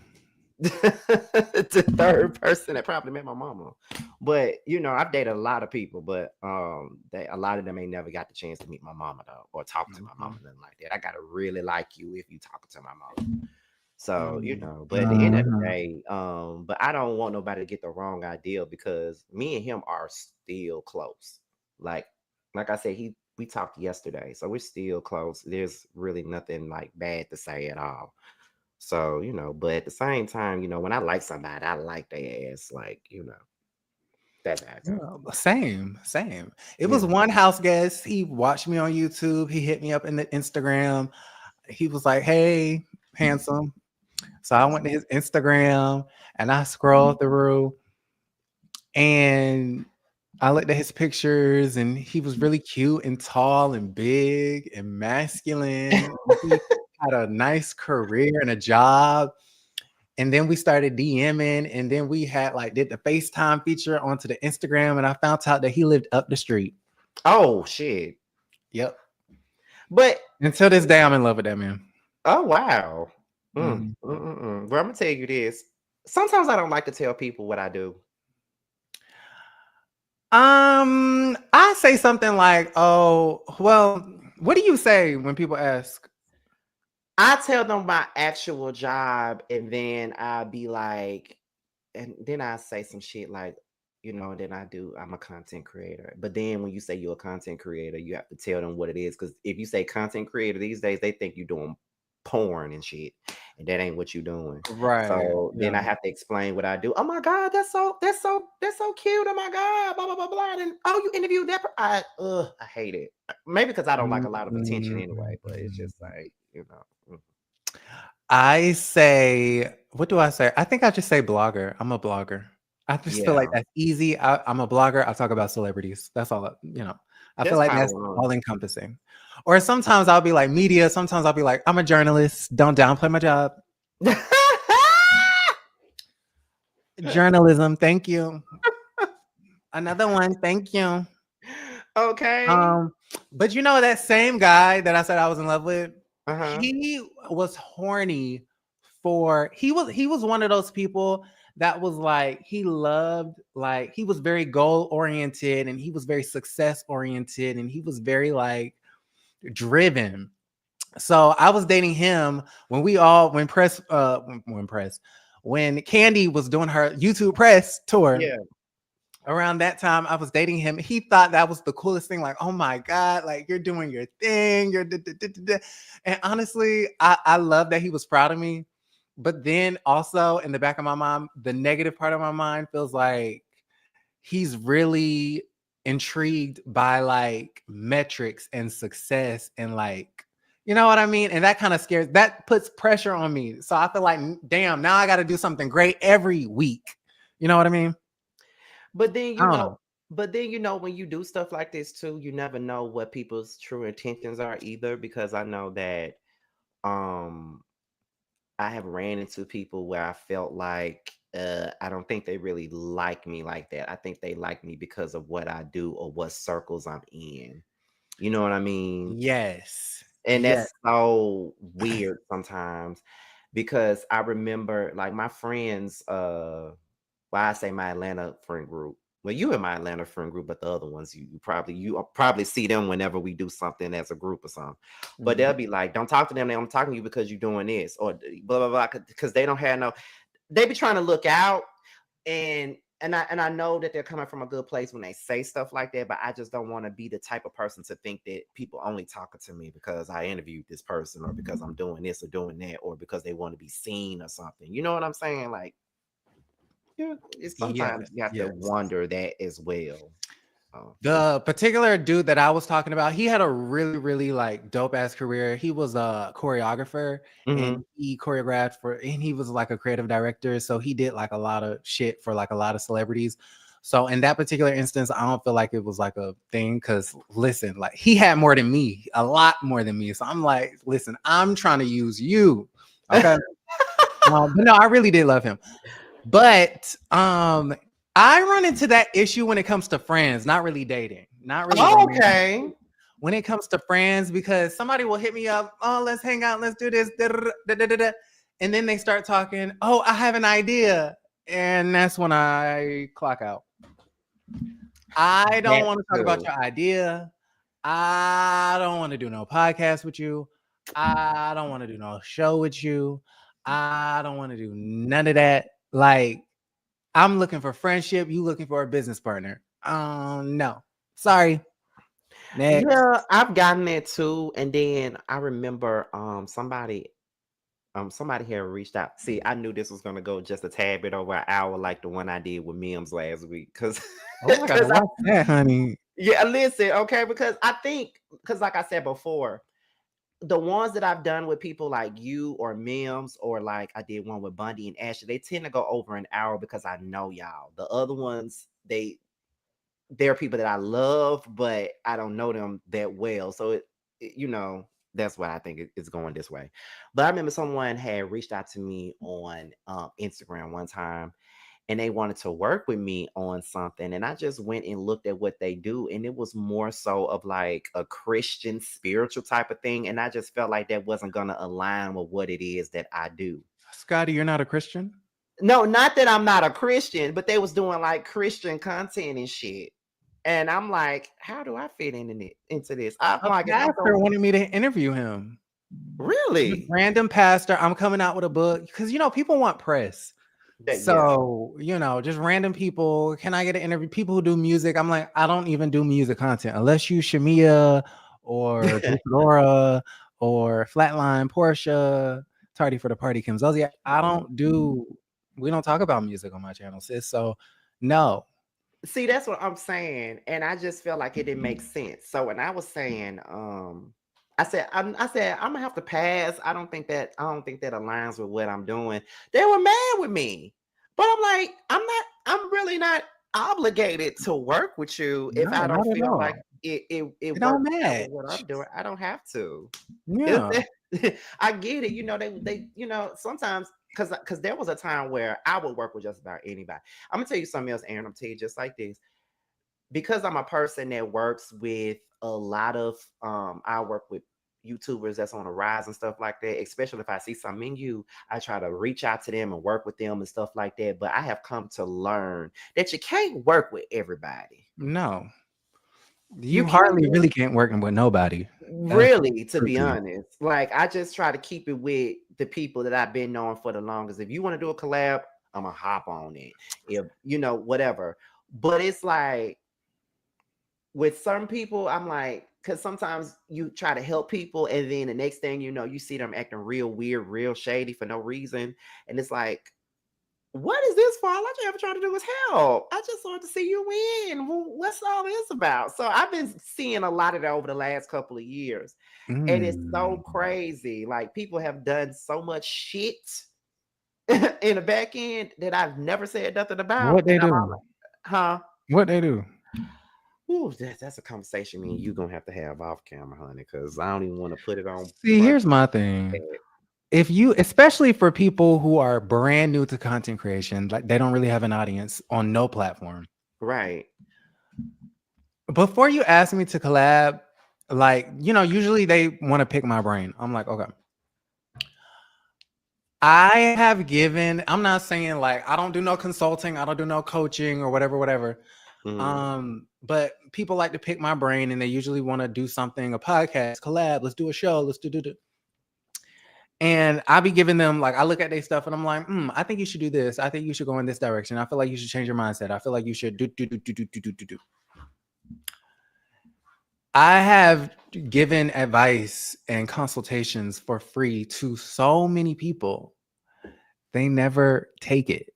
The third person that probably met my mama. But I've dated a lot of people, but a lot of them ain't never got the chance to meet my mama though, or talk to my mama, nothing like that. I gotta really like you if you talking to my mama. So, but at the end of the Mhm. day, but I don't want nobody to get the wrong idea, because me and him are still close. Like I said, we talked yesterday, so we're still close. There's really nothing like bad to say at all. So, but at the same time, when I like somebody, I like their ass. Like, that's how I go. Yeah, same, same. It was Yeah. one house guest. He watched me on YouTube. He hit me up in the Instagram. He was like, "Hey, handsome." So I went to his Instagram and I scrolled through and I looked at his pictures and he was really cute and tall and big and masculine. He had a nice career and a job. And then we started DMing, and then we had did the FaceTime feature onto the Instagram, and I found out that he lived up the street. Oh shit. Yep. But Until this day, I'm in love with that man. oh wow. Mhm. Well, I'm gonna tell you this. Sometimes I don't like to tell people what I do. I say something like, "Oh, well, what do you say when people ask?" I tell them my actual job, and then I'll be like, and then I say some shit like, then I'm a content creator. But then when you say you're a content creator, you have to tell them what it is. Because if you say content creator these days, they think you're doing porn and shit. And that ain't what you're doing. Right. So then Yeah. I have to explain what I do. Oh my God, that's so cute. Oh my God, blah blah blah blah. And oh, you interviewed that. I hate it. Maybe because I don't like a lot of attention anyway. But it's just like, I say, what do I say? I think I just say blogger. I'm a blogger. I just feel like yeah, that's easy. I'm a blogger. I talk about celebrities. That's all, I feel that's like kind of that's all encompassing. Or sometimes I'll be like media. Sometimes I'll be like, I'm a journalist. Don't downplay my job. Journalism. Thank you. Another one. Thank you. okay. But that same guy that I said I was in love with, Uh-huh. he was horny he was one of those people that was like he loved, like he was very goal oriented and he was very success oriented and he was very like driven. So I was dating him when when Candy was doing her YouTube press tour. Yeah. Around that time, I was dating him. He thought that was the coolest thing. Like, oh my God, like you're doing your thing. And honestly, I love that he was proud of me. But then also in the back of my mind, the negative part of my mind feels like he's really intrigued by like metrics and success and like, you know what I mean? And that kind of scares, that puts pressure on me. So I feel like, damn, now I got to do something great every week. You know what I mean? But then I don't know. when you do stuff like this too, you never know what people's true intentions are either. Because I know that um I have ran into people where I felt like I don't think they really like me like that. I think they like me because of what I do or what circles I'm in. You know what I mean? Yes. And Yes. that's so weird sometimes because I remember like my friends, well, I say my Atlanta friend group. Well, you in my Atlanta friend group, but the other ones you probably see them whenever we do something as a group or something. But they'll be like, "Don't talk to them. They don't talking to you because you're doing this or blah blah blah." Because they don't have no. They be trying to look out, and I know that they're coming from a good place when they say stuff like that. But I just don't want to be the type of person to think that people only talking to me because I interviewed this person or because I'm doing this or doing that or because they want to be seen or something. You know what I'm saying? Like. Yeah, it's Yes. sometimes you have to Yes. wonder that as well. The particular dude that I was talking about, he had a really, really like dope ass career. He was a choreographer and Mhm. he choreographed and he was like a creative director. So he did like a lot of shit for like a lot of celebrities. So in that particular instance, I don't feel like it was like a thing because listen, like he had more than me, a lot more than me. So I'm like, listen, I'm trying to use you. Okay. But no, I really did love him. But I run into that issue when it comes to friends, not really dating, not really romantic. Okay. When it comes to friends, because somebody will hit me up, oh, let's hang out, let's do this, and then they start talking, oh, I have an idea, and that's when I clock out. I don't That's want to talk about true. your idea. I don't want to do no podcast with you. I don't want to do no show with you. I don't want to do none of that. Like, I'm looking for friendship. You looking for a business partner? No. Sorry. Next. Yeah, I've gotten that too. And then I remember somebody here reached out. See, I knew this was gonna go just a tad bit over an hour, like the one I did with Mims last week. Cause Oh, I gotta because I watch that, honey. yeah, listen, okay, because I think because like I said before, the ones that I've done with people like you or Mims or like I did one with Bundy and Ashley, they tend to go over an hour because I know y'all. The other ones, they're people that I love, but I don't know them that well. So that's why I think it's going this way. But I remember someone had reached out to me on Instagram one time and they wanted to work with me on something. And I just went and looked at what they do. And it was more so of like a Christian spiritual type of thing. And I just felt like that wasn't going to align with what it is that I do. Scotty, you're not a Christian? No, not that I'm not a Christian, but they was doing like Christian content and shit. And I'm like, how do I fit into this? I'm A like, if I'm pastor going, wanted me to interview him. really? Random pastor. I'm coming out with a book because people want press. Yeah. So, just random people. Can I get an interview? People who do music. I'm like, I don't even do music content unless you Shamia or Dora or Flatline, Portia, Tardy for the Party, Kim Zolciak. We don't talk about music on my channel, sis. So, no. See, that's what I'm saying. And I just felt like it didn't make sense. So when I was saying, I said, I'm gonna have to pass. I don't think that aligns with what I'm doing. They were mad with me. But I'm like, I'm really not obligated to work with you if No, I don't not at feel all. like it It don't works out with match. what I'm doing. I don't have to. Yeah. I get it. They sometimes because there was a time where I would work with just about anybody. I'm gonna tell you something else, Aaron. I'm gonna tell you just like this. Because I'm a person that works with a lot of I work with YouTubers that's on the rise and stuff like that, especially if I see something in you, I try to reach out to them and work with them and stuff like that. But I have come to learn that you can't work with everybody. No. You You can't hardly really can't work with nobody. That's really, to be tricky. honest. Like I just try to keep it with the people that I've been knowing for the longest. If you want to do a collab, I'm gonna hop on it. If whatever. But it's like with some people, I'm like, because sometimes you try to help people, and then the next thing you know, you see them acting real weird, real shady for no reason. And it's like, what is this for? All I ever trying to do is help. I just wanted to see you win. What's all this about? So I've been seeing a lot of that over the last couple of years. And it's so crazy. Like people have done so much shit in the back end that I've never said nothing about. What they And I'm do? all like, huh? What they do? Ooh, that's a conversation me and you gonna have to have off camera, honey, because I don't even want to put it on. See, here's my thing. If you, especially for people who are brand new to content creation, like they don't really have an audience on no platform. Right. Before you ask me to collab, like, usually they want to pick my brain. I'm like, okay. I'm not saying like I don't do no consulting, I don't do no coaching or whatever. But people like to pick my brain and they usually want to do something, a podcast, collab, let's do a show, let's do. And I be giving them, like, I look at their stuff and I'm like, I think you should do this. I think you should go in this direction. I feel like you should change your mindset. I feel like you should do. I have given advice and consultations for free to so many people. They never take it.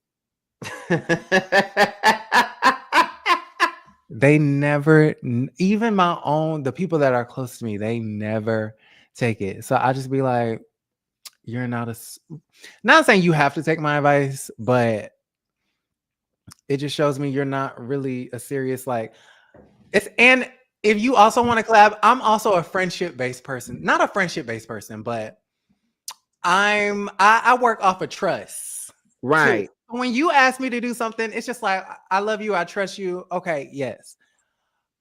They never, even the people that are close to me, they never take it. So I just be like, you're not saying you have to take my advice, but it just shows me you're not really a serious, and if you also want to collab, I'm also a friendship-based person. Not a friendship-based person, but I work off of trust. Right. Too. When you ask me to do something, it's just like, I love you, I trust you. Okay, yes.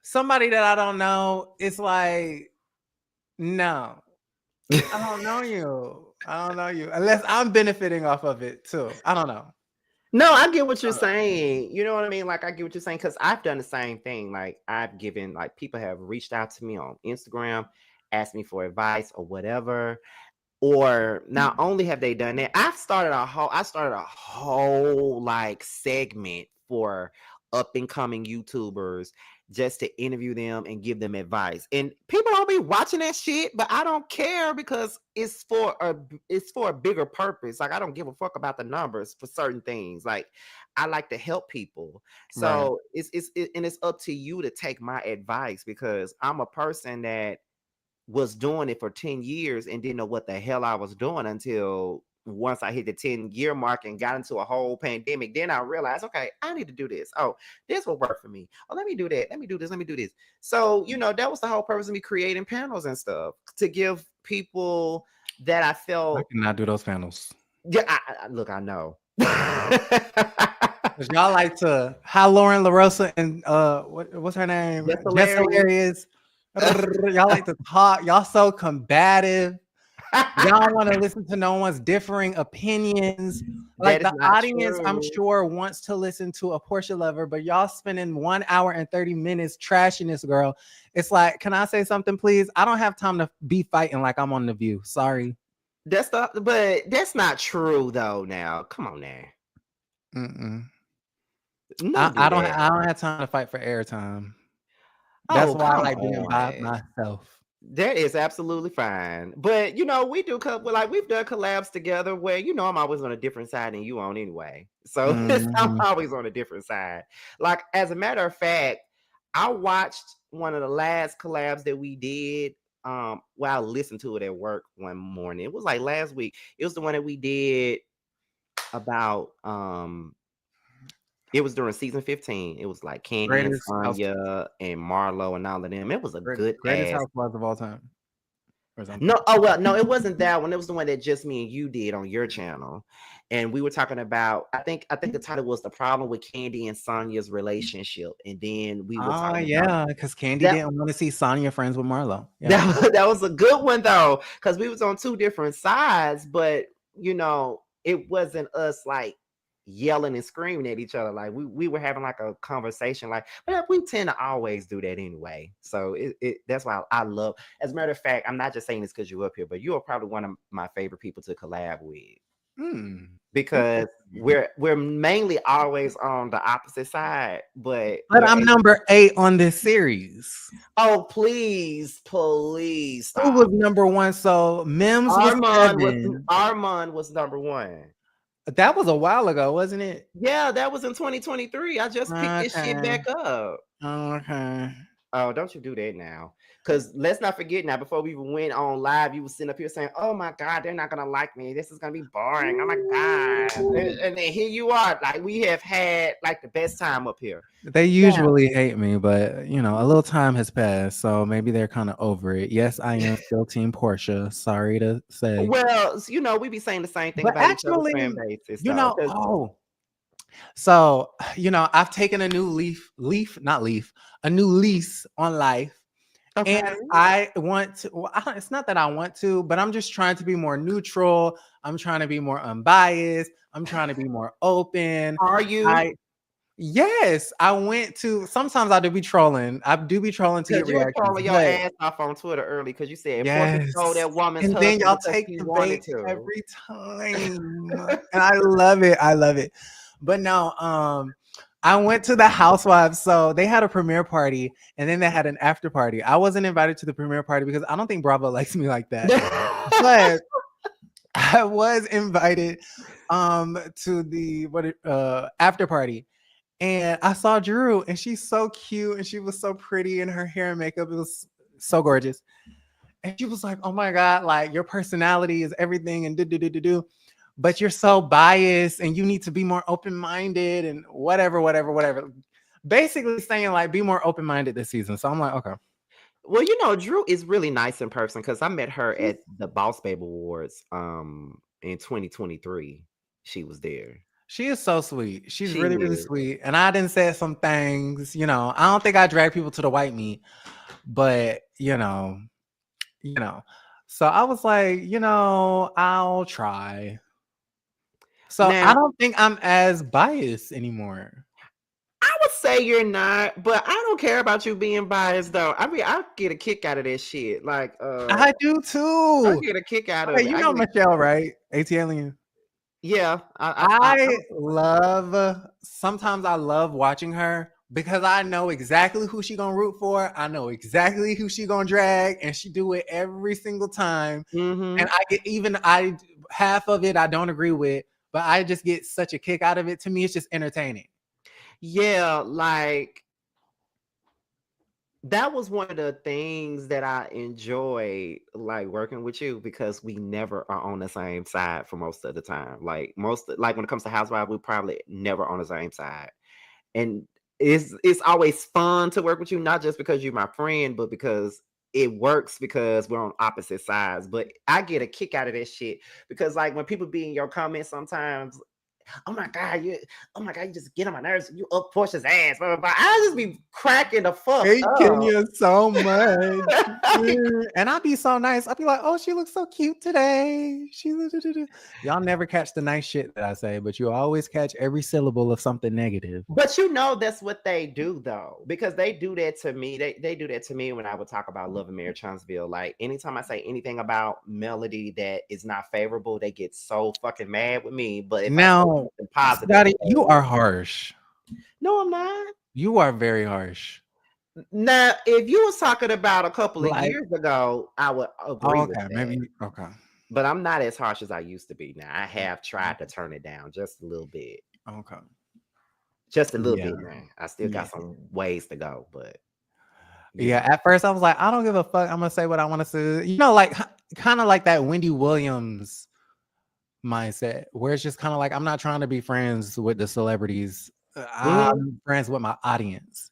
Somebody that I don't know, it's like, no, I don't know you. I don't know you. Unless I'm benefiting off of it too. I don't know. No, I get what you're saying. You know what I mean? Like I get what you're saying because I've done the same thing. Like I've given, like people have reached out to me on Instagram, asked me for advice or whatever. Or not only have they done that, I started a whole like segment for up and coming YouTubers just to interview them and give them advice. And people don't be watching that shit, but I don't care because it's for a bigger purpose. Like I don't give a fuck about the numbers for certain things. Like I like to help people. So right. It's up to you to take my advice because I'm a person that was doing it for 10 years and didn't know what the hell I was doing until once I hit the 10-year mark and got into a whole pandemic. Then I realized, okay, I need to do this. Oh, this will work for me. Oh, let me do that. Let me do this. Let me do this. So, that was the whole purpose of me creating panels and stuff to give people that I felt. I cannot do those panels. Yeah, look, I know. Y'all like to, how Lauren LaRosa and what's her name? Jess Hilarious. Y'all like to talk. Y'all so combative. Y'all want to listen to no one's differing opinions. Like the audience, true. I'm sure wants to listen to a Portia lover, but y'all spending 1 hour and 30 minutes trashing this girl. It's like, can I say something, please? I don't have time to be fighting like I'm on The View. Sorry. But that's not true though. Now, come on now. Don't do that. I don't have time to fight for airtime. That's Oh, why I come like being by on. myself. That is absolutely fine. But we do we've done collabs together where I'm always on a different side than you on anyway. So I'm Mhm. always on a different side. Like, as a matter of fact, I watched one of the last collabs that we did. I listened to it at work one morning. It was like last week. It was the one that we did about it was during season 15. It was like Candy and Greatest house, Sonya and Marlo and all of them. It was a good greatest ass. housewives of all time, or something. No, oh well, no, it wasn't that one. It was the one that just me and you did on your channel. And we were talking about, I think the title was The Problem with Candy and Sonya's Relationship. And then we were Oh talking about yeah, because Candy that didn't want to see Sonya friends with Marlo. Yeah. that was a good one though, because we was on two different sides, but it wasn't us like yelling and screaming at each other. Like we were having like a conversation, like, but we tend to always do that anyway. So that's why I love, as a matter of fact, I'm not just saying this because you're up here, but you are probably one of my favorite people to collab with, because Interesting. we're mainly always on the opposite side, but But I'm number 8 on this series. oh, please Who stop. was number 1? So Mims was 7. Armand was number one. That was a while ago, wasn't it? Yeah, that was in 2023. I just picked this shit Okay. back up. Okay. Oh, don't you do that now. Because let's not forget now, before we even went on live, you were sitting up here saying, oh my God, they're not gonna like me. This is gonna be boring. Oh my God. And then here you are. Like, we have had like the best time up here. They Now, usually hate me, but a little time has passed, so maybe they're kind of over it. Yes, I am still Team Portia. Sorry to say. well, we be saying the same thing But about each other's actually, fan bases, though. so I've taken a new a new lease on life. Okay. And I want to, it's not that I want to, but I'm just trying to be more neutral. I'm trying to be more unbiased. I'm trying to be more open. Are you? Yes, I went to, sometimes I do be trolling. I do be trolling to get Because you were reactions, trolling your but ass off on Twitter early because you said Portia stole yes. that woman's And then husband y'all because take she the wanted bait to. every time. And I love it. I love it. But no, I went to the Housewives. So they had a premiere party and then they had an after party. I wasn't invited to the premiere party because I don't think Bravo likes me like that. But I was invited to the after party. And I saw Drew, and she's so cute, and she was so pretty, and her hair and makeup, it was so gorgeous. And she was like, "Oh my God, like your personality is everything," and do. But you're so biased, and you need to be more open-minded, and whatever. Basically saying like, be more open-minded this season. So I'm like, okay. Well, Drew is really nice in person because I met her at the Boss Babe Awards in 2023. She was there. She is so sweet. She's She really, really is. sweet. And I didn't say some things, I don't think I drag people to the white meat, but you know. So I was like, I'll try. So I Now, don't think I'm as biased anymore. I would say you're not, but I don't care about you being biased though. I mean, I get a kick out of that shit. Like, I do I too. get a kick out of Okay, it. you know Michelle, right? AT Alien. Yeah, I love, sometimes I love watching her because I know exactly who she gonna root for. I know exactly who she gonna drag, and she do it every single time. And I get, even half of it I don't agree with, but I just get such a kick out of it. To me, it's just entertaining. yeah, like, that was one of the things that I enjoy, like, working with you, because we never are on the same side for most of the time. Like when it comes to Housewives, we probably never on the same side. And it's always fun to work with you, not just because you're my friend, but because it works because we're on opposite sides. But I get a kick out of that shit because, like, when people be in your comments sometimes, oh my God, you just get on my nerves. You up Portia's ass, blah, blah, blah. I just be cracking the fuck Thanking up. you so much. And I'd be so nice. I'd be like, oh, she looks so cute today. Y'all never catch the nice shit that I say, but you always catch every syllable of something negative. But that's what they do though, because they do that to me. They do that to me when I would talk about Love and Marriage Huntsville. Like, anytime I say anything about Melody that is not favorable, they get so fucking mad with me. But if I say Now, Oh, something positive. Scotty, you are harsh. No, I'm not. You are very harsh. Now, if you was talking about a couple of Like, years ago, I would agree with okay, that. maybe okay. But I'm not as harsh as I used to be now. I have tried to turn it down just a little bit. Okay. Just a little Yeah. bit, man. I still got some ways to go, but Yeah, at first I was like, I don't give a fuck. I'm gonna say what I want to say. You know, like kind of like that Wendy Williams mindset, where it's just kind of like I'm not trying to be friends with the celebrities. I'm friends with my audience.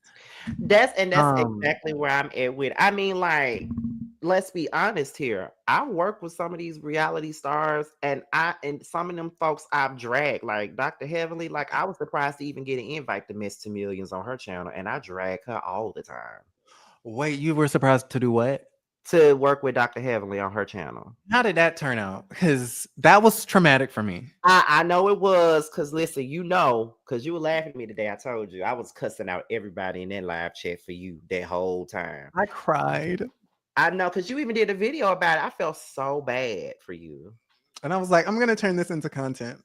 That's exactly where I'm at with. I mean, like, let's be honest here. I work with some of these reality stars, and some of them folks I've dragged, like Dr. Heavenly. Like, I was surprised to even get an invite to Miss to Millions on her channel, and I drag her all the time. Wait, you were surprised to do what? To work with Dr. Heavenly on her channel. How did that turn out? Because that was traumatic for me. I know it was, because listen, because you were laughing at me today. I told you I was cussing out everybody in that live chat for you that whole time. I cried. I know, because you even did a video about it. I felt so bad for you. And I was like, I'm going to turn this into content.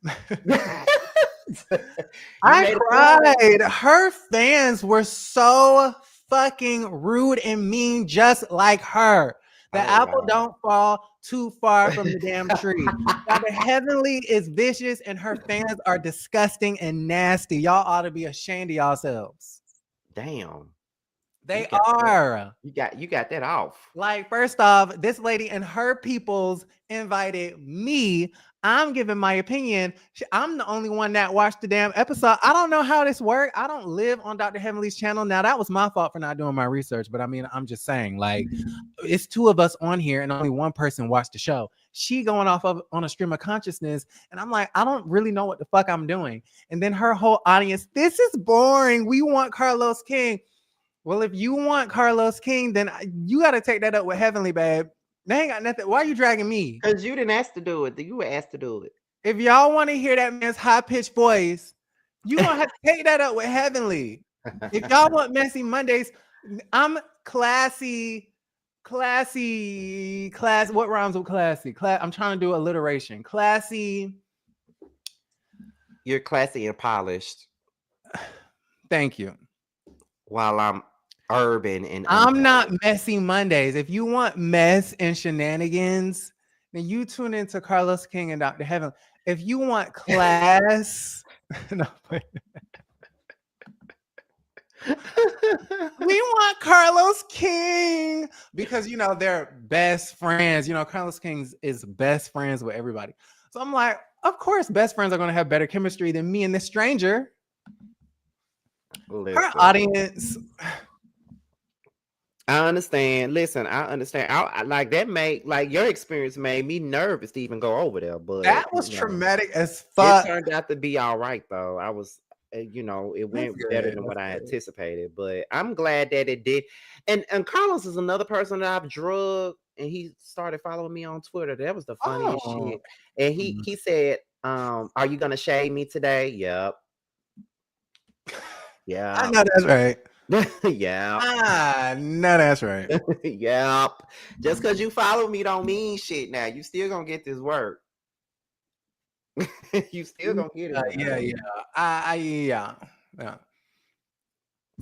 I cried. Her fans were so fucking rude and mean, just like her. The apple don't fall too far from the damn tree. Dr. Heavenly is vicious and her fans are disgusting and nasty. Y'all ought to be ashamed of yourselves. Damn. They are. You got that off. Like, first off, this lady and her peoples invited me. I'm giving my opinion. I'm the only one that watched the damn episode. I don't know how this worked. I don't live on Dr. Heavenly's channel. Now, that was my fault for not doing my research. But I mean, I'm just saying, like, it's two of us on here and only one person watched the show. She going off on a stream of consciousness. And I'm like, I don't really know what the fuck I'm doing. And then her whole audience, this is boring. We want Carlos King. Well, if you want Carlos King, then you got to take that up with Heavenly, babe. They ain't got nothing. Why are you dragging me? Because you didn't ask to do it. You were asked to do it. If y'all want to hear that man's high-pitched voice, you going to have to take that up with Heavenly. If y'all want Messy Mondays, I'm classy. What rhymes with classy? I'm trying to do alliteration. Classy. You're classy and polished. Thank you. While I'm urban and I'm not Messy Mondays. If you want mess and shenanigans, then you tune into Carlos King and Dr. Heaven. If you want class, no, we want Carlos King because you know they're best friends. You know, Carlos King is best friends with everybody. So I'm like, of course, best friends are going to have better chemistry than me and this stranger. Listen. Her audience. I understand. Listen, I understand. I like that like your experience made me nervous to even go over there. But that was traumatic as fuck. It turned out to be all right though. I was, it went better than what I anticipated. But I'm glad that it did. And Carlos is another person that I've drugged, and he started following me on Twitter. That was the funniest shit. And he said, "Are you gonna shade me today?" Yep. Yeah, I know that's right. Yeah. No, that's right. Yep. Just because you follow me don't mean shit now. You still gonna get this work. You still gonna get it. Yeah.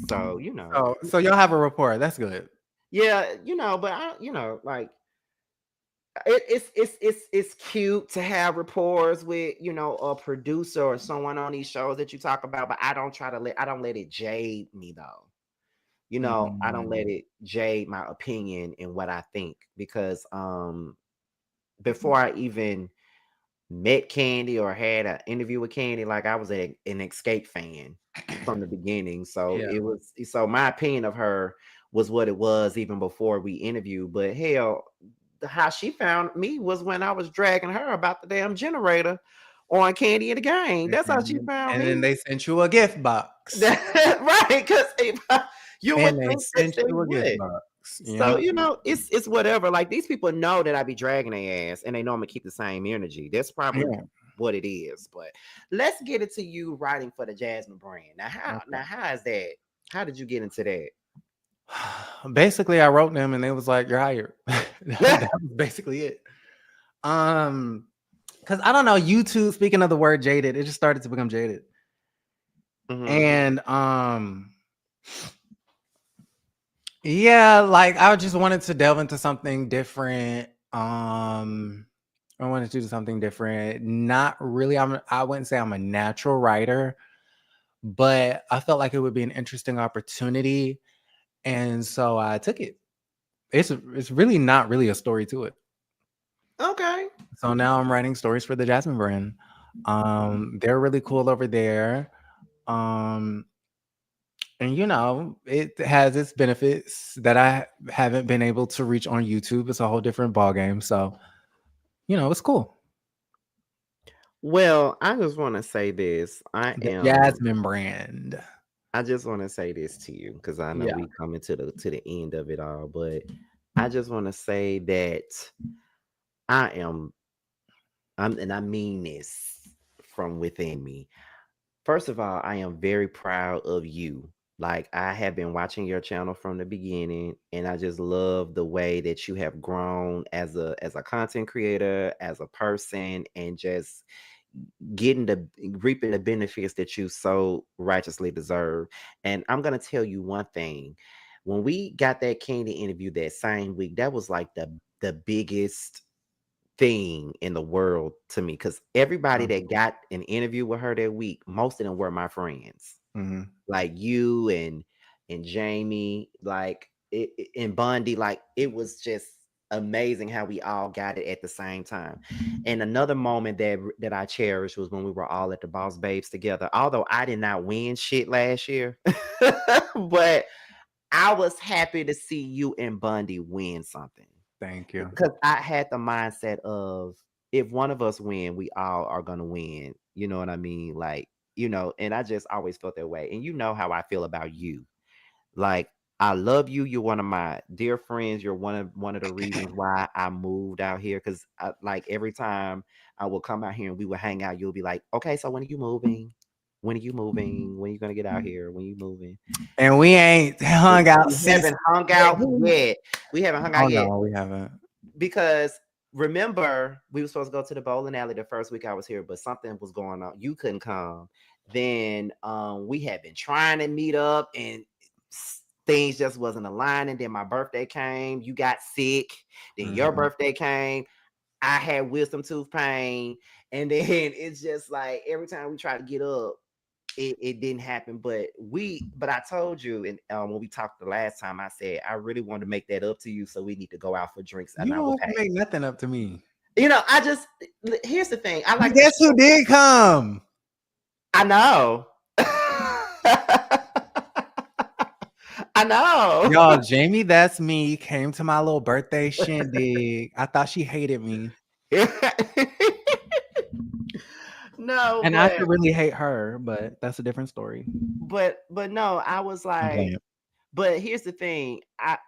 So, So y'all have a rapport. That's good. Yeah, but like it's cute to have rapport with a producer or someone on these shows that you talk about, but I don't let it jade me though. I don't let it jade my opinion and what I think, because before I even met Candy or had an interview with Candy, like I was an Escape fan from the beginning. So my opinion of her was what it was even before we interviewed. But hell, how she found me was when I was dragging her about the damn generator on Candy in the Game. That's how she found me. And then they sent you a gift box. Right, because you would think sent you a gift box. So it's whatever. Like, these people know that I be dragging their ass, and they know I'm gonna keep the same energy. That's probably what it is. But let's get into you writing for the Jasmine brand. Now, how is that? How did you get into that? Basically, I wrote them and they was like, "You're hired." That was basically it. because I don't know, YouTube, speaking of the word jaded, it just started to become jaded. Mm-hmm. And yeah, like I just wanted to delve into something different. I wanted to do something different. Not really. I wouldn't say I'm a natural writer, but I felt like it would be an interesting opportunity, and so I took it. It's really not really a story to it. Okay. So now I'm writing stories for the Jasmine brand. They're really cool over there. Um, and it has its benefits that I haven't been able to reach on YouTube. It's a whole different ball game. So, it's cool. Well, I just want to say this. The Jasmine brand. I just want to say this to you because I know Yeah. we coming to the end of it all, but I just want to say that I am and I mean this from within me. First of all, I am very proud of you. Like I have been watching your channel from the beginning, and I just love the way that you have grown as a content creator, as a person, and just getting the reaping the benefits that you so righteously deserve. And I'm gonna tell you one thing. When we got that Candy interview that same week, that was like the biggest thing in the world to me because everybody that got an interview with her that week, most of them were my friends, Mm-hmm. like you and Jamie, like and Bundy. Like it was just amazing how we all got it at the same time. And another moment that I cherished was when we were all at the Boss Babes together. Although I did not win shit last year, but I was happy to see you and Bundy win something Thank you. because I had the mindset of if one of us win, we all are gonna win. You know what I mean? Like, and I just always felt that way. And you know how I feel about you. Like, I love you. You're one of my dear friends. You're one of the reasons why I moved out here. Cause like every time I will come out here and we would hang out, you'll be like, okay, so when are you moving? When are you moving? When are you gonna get out here? When are you moving? And we ain't hung out We since. haven't hung out yet. We haven't hung Oh out yet no, we haven't. because remember we were supposed to go to the bowling alley the first week I was here, but something was going on. You couldn't come. Then we had been trying to meet up and things just wasn't aligning. Then my birthday came, you got sick, then your birthday came, I had wisdom tooth pain, and then it's just like every time we try to get up, it didn't happen. But I told you, and when we talked the last time, I said I really want to make that up to you, so we need to go out for drinks, and You I don't will have to pay. make nothing up to me. I just here's the thing. I But like to. guess who did come? I know. I know. Y'all, Jamie, that's me, came to my little birthday shindig. I thought she hated me. No, And I should really hate her, but that's a different story. but no, I was I'm like, playing. but here's the thing. I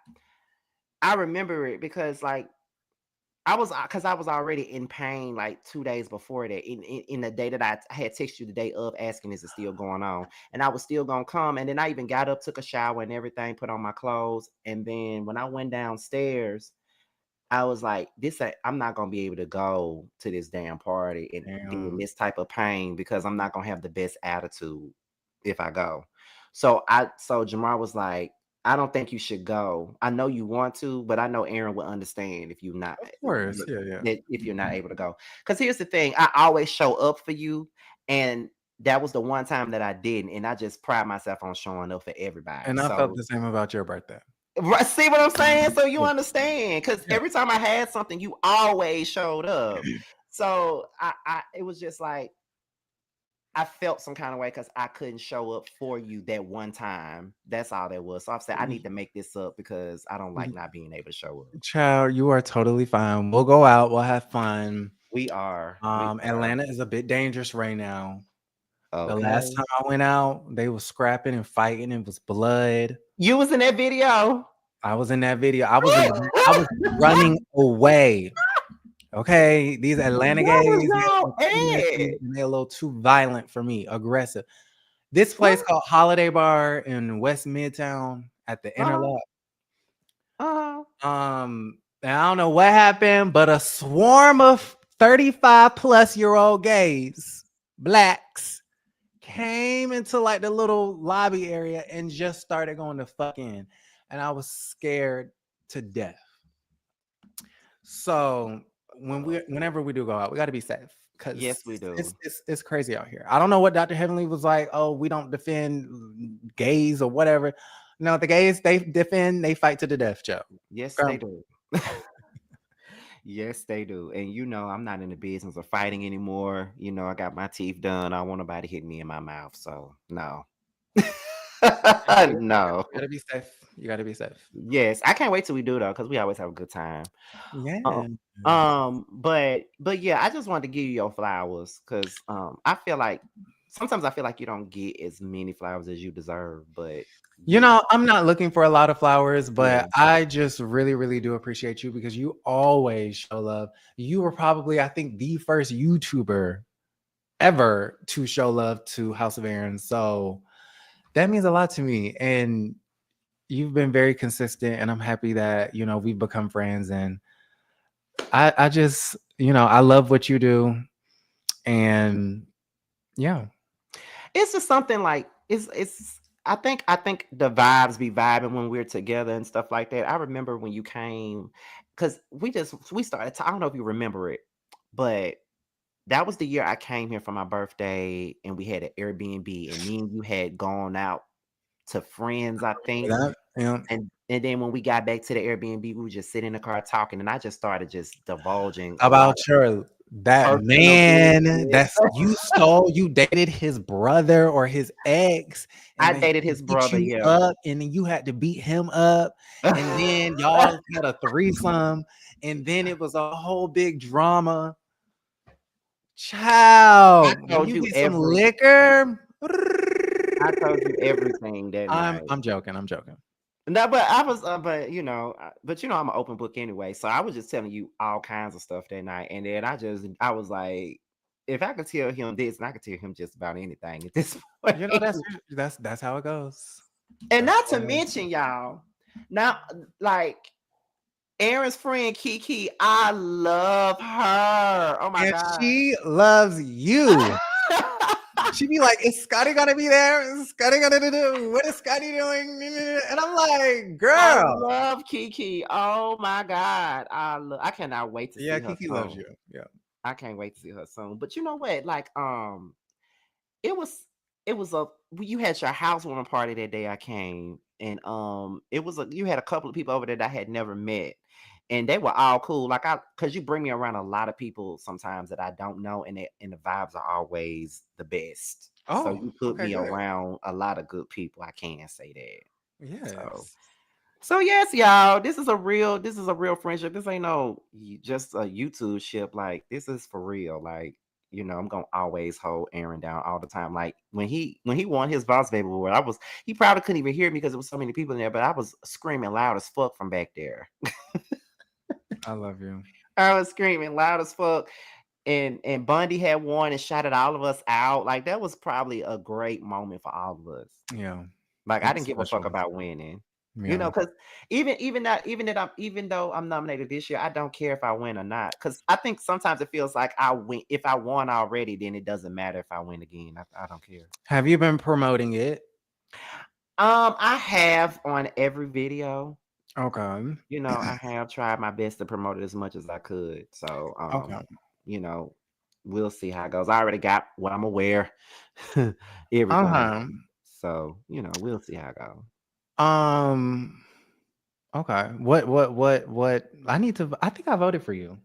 remember it because like I was already in pain like 2 days before that. In the day that I had texted you the day of asking is it still going on, and I was still gonna come. And then I even got up, took a shower and everything, put on my clothes, and then when I went downstairs, I was like, I'm not gonna be able to go to this damn party and be in Damn. this type of pain because I'm not gonna have the best attitude if I go. So Jamar was like, I don't think you should go. I know you want to, but I know Aaron will understand if Of course. Yeah. if you're not able to go. Because here's the thing, I always show up for you, and that was the one time that I didn't, and I just pride myself on showing up for everybody. And I felt So the same about your birthday. see what I'm saying? So you Yeah. understand, because Yeah. every time I had something, you always showed up. So it was just like I felt some kind of way because I couldn't show up for you that one time. That's all that was. So I said I need to make this up because I don't like not being able to show up. Child, you are totally fine. We'll go out. We'll have fun. We are. Atlanta is a bit dangerous right now. The Okay. last time I went out, they was scrapping and fighting. It was blood. You was in that video. I was in that video. I was running away. Okay, these Atlanta What was gays, y'all they're a little too violent for me, aggressive. This What? place called Holiday Bar in West Midtown at the Uh-huh. Interlock. Uh-huh. And I don't know what happened, but a swarm of 35-plus-year-old gays, blacks, came into like the little lobby area and just started going to fuck in. And I was scared to death. So whenever we do go out, we got to be safe because Yes, we do. it's crazy out here. I don't know what Dr. Heavenly was like. Oh, we don't defend gays or whatever. No, the gays, they fight to the death, Joe. Yes, they do. Yes, they do. And I'm not in the business of fighting anymore. I got my teeth done. I don't want nobody hitting me in my mouth. So no. No. You gotta be safe. You gotta be safe. Yes, I can't wait till we do though, because we always have a good time. Yeah. But yeah, I just wanted to give you your flowers because I feel like sometimes I feel like you don't get as many flowers as you deserve. But I'm not looking for a lot of flowers, but I just really, really do appreciate you because you always show love. You were probably, I think, the first YouTuber ever to show love to House of Aaron. So that means a lot to me. And you've been very consistent, and I'm happy that, we've become friends. And I just, I love what you do. And yeah. It's just something like it's I think the vibes be vibing when we're together and stuff like that. I remember when you came because we started I don't know if you remember it, but that was the year I came here for my birthday and we had an Airbnb and me and you had gone out to friends, I think. Yeah. And then when we got back to the Airbnb, we would just sit in the car talking, and I just started just divulging about that man business. you dated his brother or his ex. I dated his brother, yeah. Up, and then you had to beat him up, and then y'all had a threesome, and then it was a whole big drama. Child, I told you get some liquor. I told you everything that night. I'm joking. No, but I was, I'm an open book anyway. So I was just telling you all kinds of stuff that night, and then I was like, if I could tell him this, and I could tell him just about anything at this point. That's how it goes. And not to mention, y'all, now like Aaron's friend Kiki, I love her. Oh my God, she loves you. She be like, is Scotty gonna be there? Is Scotty gonna do? What is Scotty doing? And I'm like, girl, I love Kiki. Oh my God, I cannot wait to see her. Kiki loves you. Yeah, I can't wait to see her soon. But you know what? Like, it was you had your housewarming party that day I came, and you had a couple of people over there that I had never met. And they were all cool. Like because you bring me around a lot of people sometimes that I don't know, and the vibes are always the best. So you put me around a lot of good people. I can say that. Yeah. So yes, y'all. This is a real friendship. This ain't no just a YouTube ship. Like this is for real. Like I'm gonna always hold Aaron down all the time. Like when he won his Boss Baby award, he probably couldn't even hear me because there was so many people in there. But I was screaming loud as fuck from back there. I love you. I was screaming loud as fuck. And Bundy had won and shouted all of us out. Like that was probably a great moment for all of us. Yeah. Like I didn't give a fuck about winning. Yeah. Because even though I'm nominated this year, I don't care if I win or not. Because I think sometimes it feels like I win. If I won already, then it doesn't matter if I win again. I don't care. Have you been promoting it? I have on every video. Okay. I have tried my best to promote it as much as I could. So, we'll see how it goes. I already got what I'm aware. Everything. So, we'll see how it goes. Okay. What? I think I voted for you.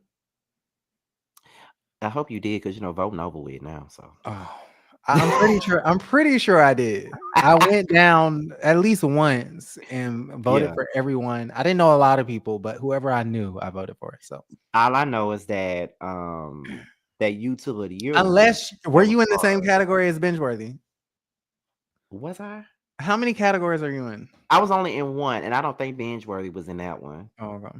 I hope you did because voting over with now. So. Oh. I'm pretty sure I did. I went down at least once and voted for everyone. I didn't know a lot of people, but whoever I knew, I voted for. So all I know is that that YouTube of the year. Unless were you in the same category as Bingeworthy? Was I? How many categories are you in? I was only in one, and I don't think Bingeworthy was in that one. Oh, okay.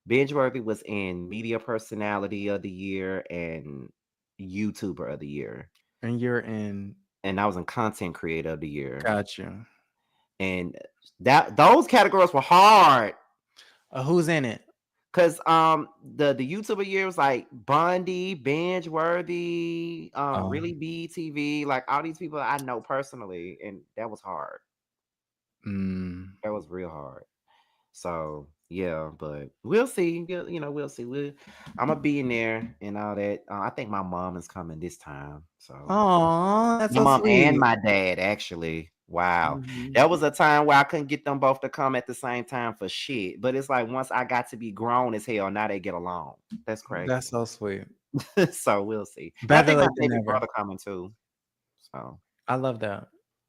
Bingeworthy was in Media Personality of the Year and YouTuber of the Year. And you're in, and I was in Content Creator of the Year. Gotcha. And those categories were hard. Who's in it? Cause the YouTuber year was like Bundy, Binge Worthy, Um, Really BTV, like all these people I know personally, and that was hard. mm, That was real hard. So yeah, but we'll see. We'll see. I'm gonna be in there and all that. I think my mom is coming this time. So oh, that's my so mom and sweet. my dad actually. Wow. Mhm. That was a time where I couldn't get them both to come at the same time for shit. But it's like once I got to be grown as hell, now they get along. That's crazy. That's so sweet. So we'll see. And I Better think my late than baby never. brother coming too. So I love that.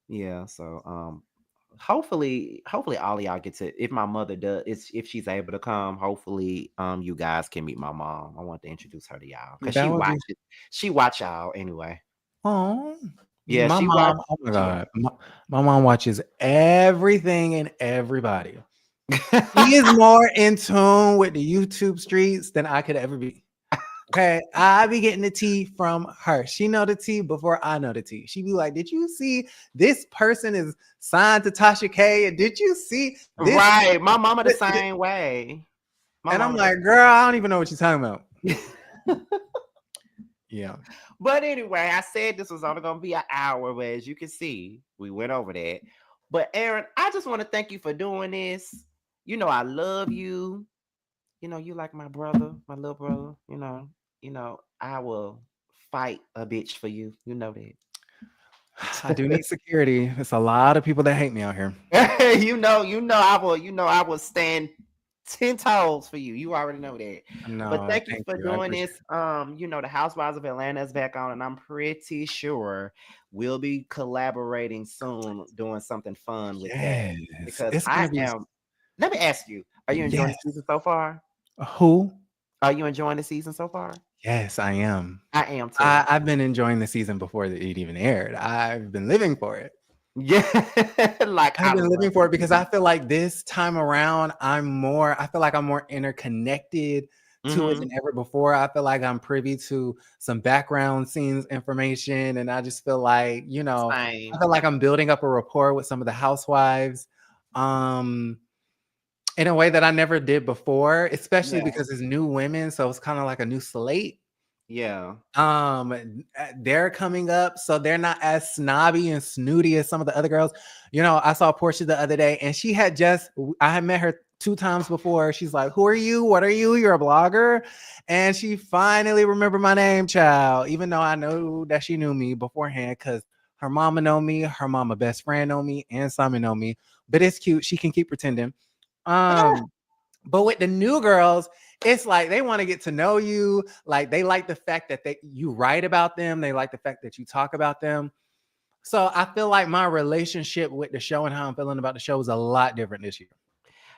yeah. So hopefully all of y'all get to, if my mother does, if she's able to come, hopefully you guys can meet my mom. I want to introduce her to y'all because That would be. she watch y'all anyway. Oh, Yeah, my she watch mom. Oh my she watch. God, my mom watches everything and everybody. She is more in tune with the YouTube streets than I could ever be. Okay, I be getting the tea from her. She know the tea before I know the tea. She be like, "Did you see this person is signed to Tasha K? And did you see this?" Right. My mama the same way. My And I'm mama the like, "Girl, I don't even know what you're talking about." Yeah, But anyway, I said this was only gonna be an hour, but as you can see, we went over that. But Aaron, I just want to thank you for doing this. I love you. You like my brother, my little brother. I will fight a bitch for you. You know I do need security. It's a lot of people that hate me out here. that. I will stand 10 toes for you. You already know that. But No, thank you thank for you. I doing appreciate this. The Housewives of Atlanta is back on, and I'm pretty sure we'll be collaborating soon, doing something fun with that. it. Yes, Because it's I gonna be. am. Let me ask you: Are you enjoying Yes. the season so far? Who? Are you enjoying the season so far? Yes, I am. I am too. I've been enjoying the season before it even aired. I've been living for it. Yeah, like I've I been love living for the it because I season. feel like this time around, I feel like I'm more interconnected to it than Hmm. ever before. I feel like I'm privy to some background scenes information. And I just feel like, I Same. feel like I'm building up a rapport with some of the housewives. Um, in a way that I never did before, especially Yeah, because it's new women. So it's kind of like a new slate. yeah. They're coming up, so they're not as snobby and snooty as some of the other girls. I saw Portia the other day, and I had met her 2 times before. She's like, "Who are you? What are you? You're a blogger," and she finally remembered my name, child. Even though I know that she knew me beforehand, because her mama know me, her mama best friend know me, and Simon know me. But it's cute; she can keep pretending. Um, but with the new girls, it's like they want to get to know you. Like they like the fact that you write about them. They like the fact that you talk about them. So I feel like my relationship with the show and how I'm feeling about the show is a lot different this year.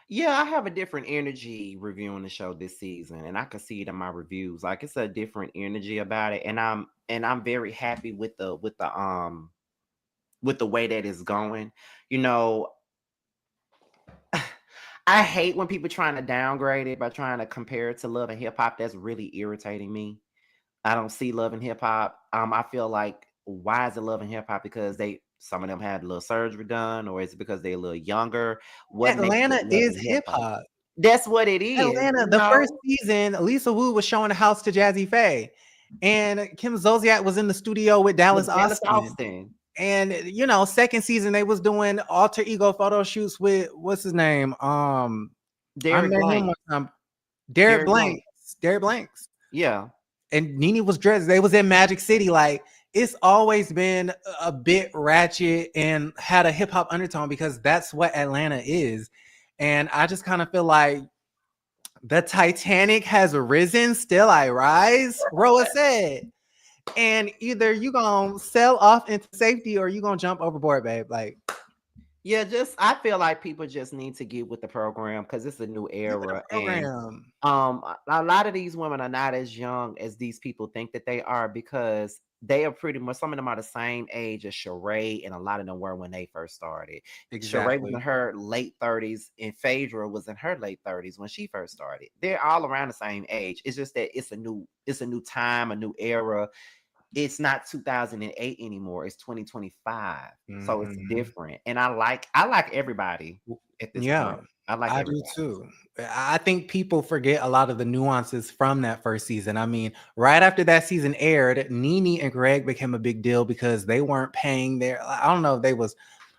Yeah, I have a different energy reviewing the show this season, and I can see it in my reviews. Like it's a different energy about it, and I'm very happy with the way that it's going. You know, I hate when people trying to downgrade it by trying to compare it to Love and Hip Hop. That's really irritating me. I don't see Love and Hip Hop. I feel like why is it Love and Hip Hop? Because some of them had a little surgery done, or is it because they're a little younger? What makes it Atlanta Love is and Hip hip Hop? hop. That's what it is, Atlanta, you the first know. season, Lisa Wu was showing the house to Jazzy Faye, and Kim Zolciak was in the studio with Dallas With Dallas Austin. Austin, And second season they was doing alter ego photo shoots with what's his name? I Derek met him Blank, one time. Derek Derek Blank, Blanks. Derek Blanks. yeah, And Nene was dressed. They was in Magic City. Like it's always been a bit ratchet and had a hip hop undertone because that's what Atlanta is. And I just kind of feel like the Titanic has risen, still I rise, RHOA said. And either you gonna sell off into safety or you gonna jump overboard, babe. Like yeah. Just I feel like people just need to get with the program because it's a new get with the era, and program. a lot of these women are not as young as these people think that they are because they are pretty much, some of them are the same age as Sheree, and a lot of them were when they first started. Sheree was in Exactly. her late 30s, and Phaedra was in her late 30s when she first started. They're all around the same age. It's just that it's a new time, a new era. it's not 2008 anymore. It's 2025. So it's Mhm. different. And I like everybody at this Yeah, point. I like I do everybody. too. I think people forget a lot of the nuances from that first season. I mean, right after that season aired, Nene and Greg became a big deal because they weren't paying their, I don't know if they was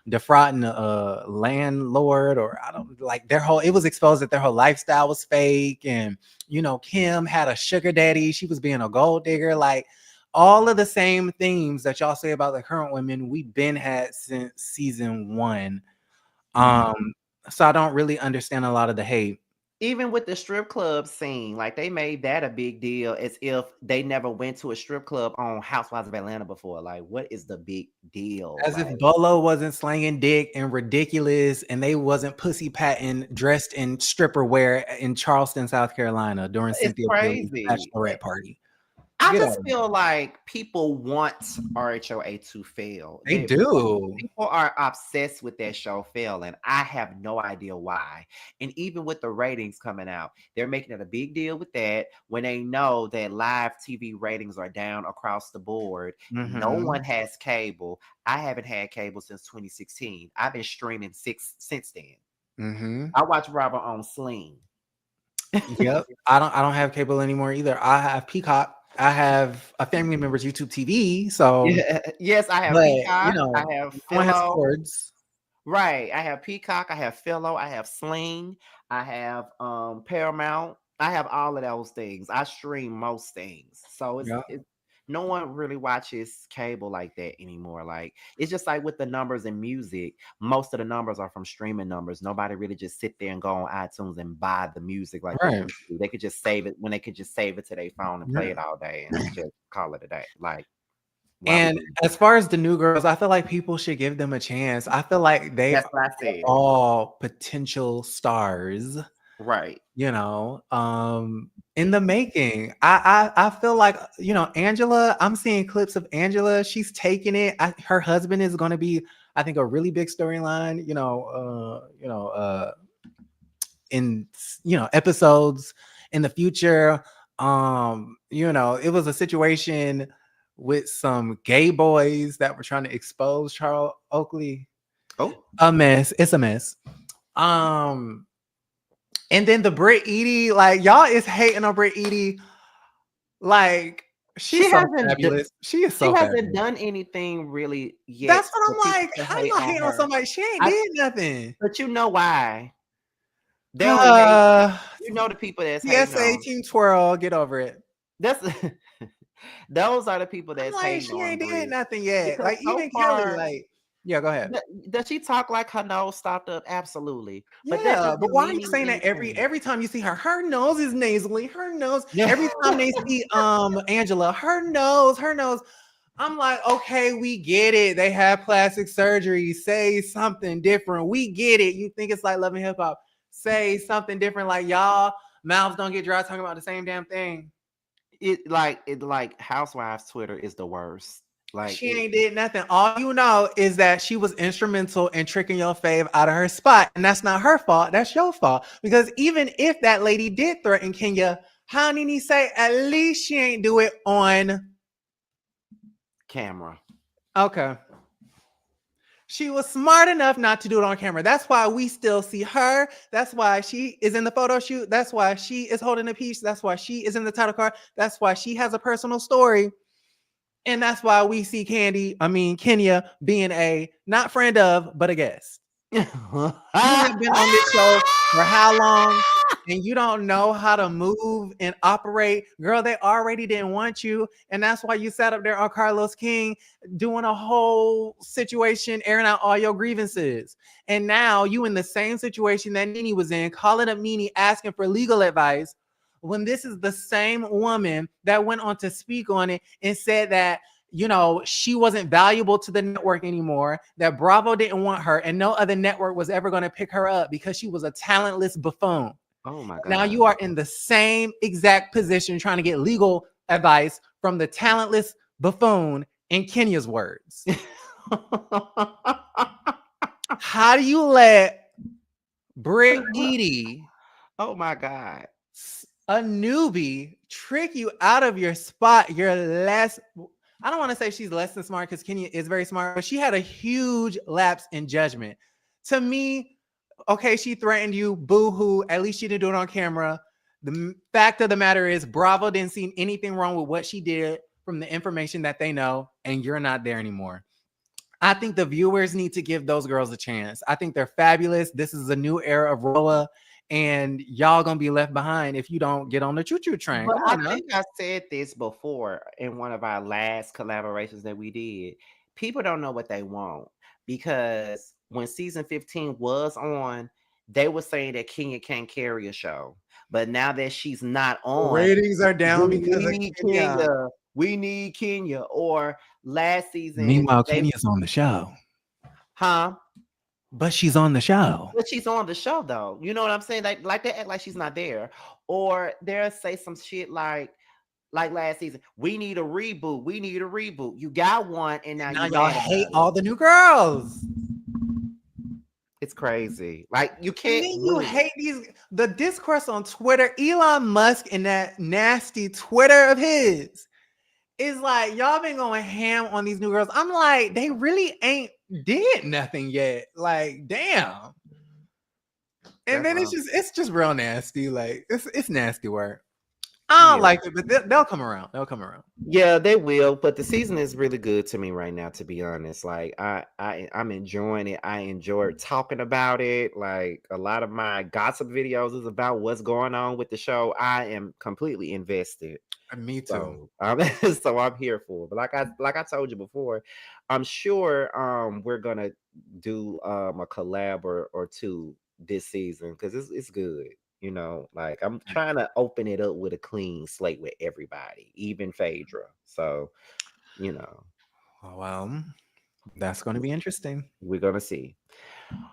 defrauding a landlord, or I don't, like, their whole, it was exposed that their whole lifestyle was fake. And, Kim had a sugar daddy. She was being a gold digger. Like, all of the same themes that y'all say about the current women, we've been had since season one. Um, so I don't really understand a lot of the hate. Even with the strip club scene, like they made that a big deal as if they never went to a strip club on Housewives of Atlanta before. Like, what is the big deal? As if Like, Bolo wasn't slanging dick and ridiculous, and they wasn't pussy patting dressed in stripper wear in Charleston, South Carolina during it's Cynthia Bailey's crazy. bachelorette party. I Get out just of feel here. like people want RHOA to fail. They do. People are obsessed with that show failing. I have no idea why. And even with the ratings coming out, they're making it a big deal with that when they know that live TV ratings are down across the board. No Mm-hmm. one has cable. I haven't had cable since 2016. I've been streaming since then. Mm-hmm. I watch Robert on Sling. Yep. I don't have cable anymore either. I have Peacock. I have a family member's YouTube TV. So, Yeah. Yes, I have but Peacock. I have no one has Philo. cords. Right. I have Peacock, I have Philo, I have Sling, I have Paramount. I have all of those things. I stream most things. So Yeah. no one really watches cable like that anymore. Like it's just like with the numbers in music, most of the numbers are from streaming numbers. Nobody really just sit there and go on iTunes and buy the music like they Right. used to. They could just save it when they could just save it to their phone and play Yeah. it all day and just call it a day. Like why would And you? as far as the new girls, I feel like people should give them a chance. I feel like they That's are what I said. all potential stars, Right. in the making. I feel like, Angela, I'm seeing clips of Angela. She's taking it. Her husband is going to be, I think, a really big storyline, in, episodes in the future. It was a situation with some gay boys that were trying to expose Charles Oakley. Oh. A mess. It's a mess. Um, and then the Brit Edie, like, y'all is hating on Brit Edie. Like, She she's so hasn't fabulous. She is She so hasn't fabulous. done anything really yet That's what for I'm people like. to How you hate gonna on hate on her. somebody? She ain't I did nothing. but you know why? They only hate Uh, you know the people that's hating PSA on. Team Twirl, get over it. That's those are the people I'm that's like, hating she on ain't did Brie. nothing yet. Because Like, so even Kelly, far, like, yeah, go ahead. does she talk like her nose stopped up? Absolutely. But that Yeah, doesn't but why are you mean saying that anything. every time you see her? Her nose is nasally. Her nose. Yeah. Every time they see Angela, her nose. I'm like, okay, we get it. They have plastic surgery. Say something different. We get it. You think it's like Love and Hip Hop. Say something different. Like, y'all mouths don't get dry talking about the same damn thing. It like Housewives Twitter is the worst. Like She ain't did nothing. All you know is that she was instrumental in tricking your fave out of her spot. And that's not her fault. That's your fault. Because even if that lady did threaten Kenya, how did he say at least she ain't do it on camera. okay. She was smart enough not to do it on camera. That's why we still see her. That's why she is in the photo shoot. That's why she is holding a piece. That's why she is in the title card. That's why she has a personal story. And that's why we see Kenya being a not friend of, but a guest. You have been on this show for how long? And you don't know how to move and operate. Girl, they already didn't want you. And that's why you sat up there on Carlos King doing a whole situation, airing out all your grievances. And now you in the same situation that Nene was in, calling up Nene, asking for legal advice, when this is the same woman that went on to speak on it and said that she wasn't valuable to the network anymore, that Bravo didn't want her, and no other network was ever going to pick her up because she was a talentless buffoon. Oh my Now God. you are in the same exact position trying to get legal advice from the talentless buffoon, in Kenya's words. How do you let Britt Edie, Oh my God. a newbie, trick you out of your spot, your last I don't want to say she's less than smart because Kenya is very smart, but she had a huge lapse in judgment. To me, okay, she threatened you, boo-hoo. At least she didn't do it on camera. The fact of the matter is, Bravo didn't see anything wrong with what she did from the information that they know, and you're not there anymore. I think the viewers need to give those girls a chance. I think they're fabulous. This is a new era of RHOA, and y'all gonna be left behind if you don't get on the choo-choo train. But Come I on now. think I said this before in one of our last collaborations that we did. People don't know what they want because when season 15 was on, they were saying that Kenya can't carry a show. But now that she's not on, Ratings are down we because of need Kenya. Kenya. We need Kenya. Or last season, Meanwhile, they, Kenya's on the show. huh? But she's on the show. But she's on the show though. You know what I'm saying? Like they act like she's not there. Or they'll say some shit like last season, we need a reboot. We need a reboot. You got one, and now Now you y'all mad hate about it. all the new girls. It's crazy. Like you And can't then you win. hate the discourse on Twitter. Elon Musk and that nasty Twitter of his is like, y'all been going ham on these new girls. I'm like, they really ain't did nothing yet. Like, damn. And then it's just real nasty. Like, it's nasty work. I don't like it, but they'll come around. They'll come around. Yeah, they will. But the season is really good to me right now, to be honest. Like I'm enjoying it. I enjoy talking about it. Like a lot of my gossip videos is about what's going on with the show. I am completely invested. Me too. So so I'm here for it. But like I told you before, I'm sure we're gonna do a collab or two this season because it's good. You know, like I'm trying to open it up with a clean slate with everybody, even Phaedra. So, you know, Well, that's going to be interesting. we're gonna see.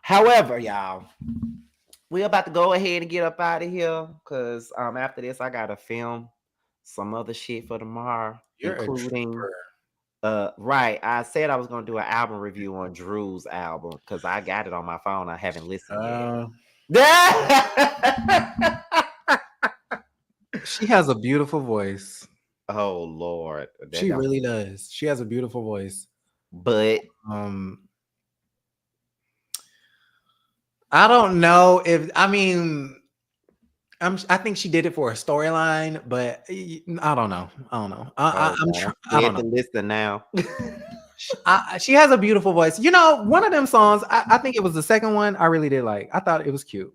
However, y'all, we're about to go ahead and get up out of here because after this I gotta film some other shit for tomorrow, You're a including trooper. right. I said I was gonna do an album review on Drew's album because I got it on my phone. I haven't listened yet. She has a beautiful voice. Oh Lord. She really does. She has a beautiful voice. But I don't know if I think she did it for a storyline, but I don't know. I don't know. Listen now. She has a beautiful voice. You know, one of them songs, I think it was the second one, I really did like. I thought it was cute.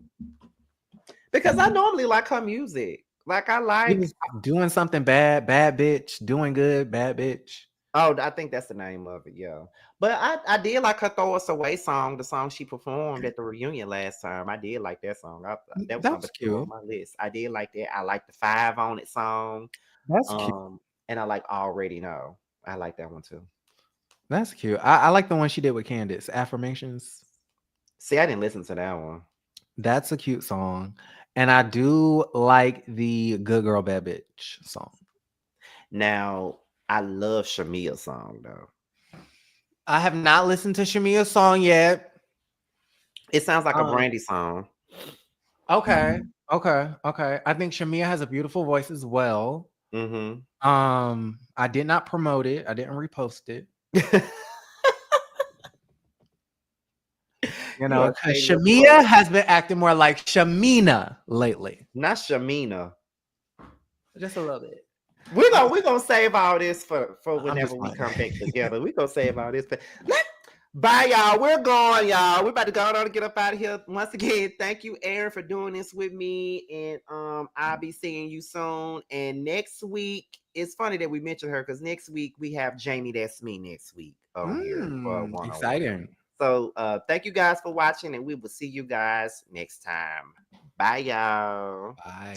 Because I normally like her music. Like I like doing something bad bitch, doing good, bad bitch. Oh, I think that's the name of it, yeah. But I did like her "Throw Us Away" song, the song she performed at the reunion last time. I did like that song. That was number 2 on my list. I did like that. I like the 5 on It song. That's cute. And I like Already Know. I like that one too. That's cute. I like the one she did with Candace, Affirmations. See, I didn't listen to that one. That's a cute song. And I do like the Good Girl Bad Bitch song. Now, I love Shamia's song though. I have not listened to Shamia's song yet. It sounds like a Brandy song. Okay. I think Shamia has a beautiful voice as well. Mm-hmm. I did not promote it. I didn't repost it. You know, because Shamia has been acting more like Shamina lately. Not Shamina. Just a little bit. We're gonna save all this for whenever we come back together. We're gonna save all this. Bye, y'all. We're going, y'all. We're about to go on and get up out of here. Once again, thank you, Aaron, for doing this with me. And I'll be seeing you soon. And next week, it's funny that we mentioned her because next week we have Jamie. That's me next week on here. Exciting. So thank you guys for watching, and we will see you guys next time. Bye, y'all. Bye.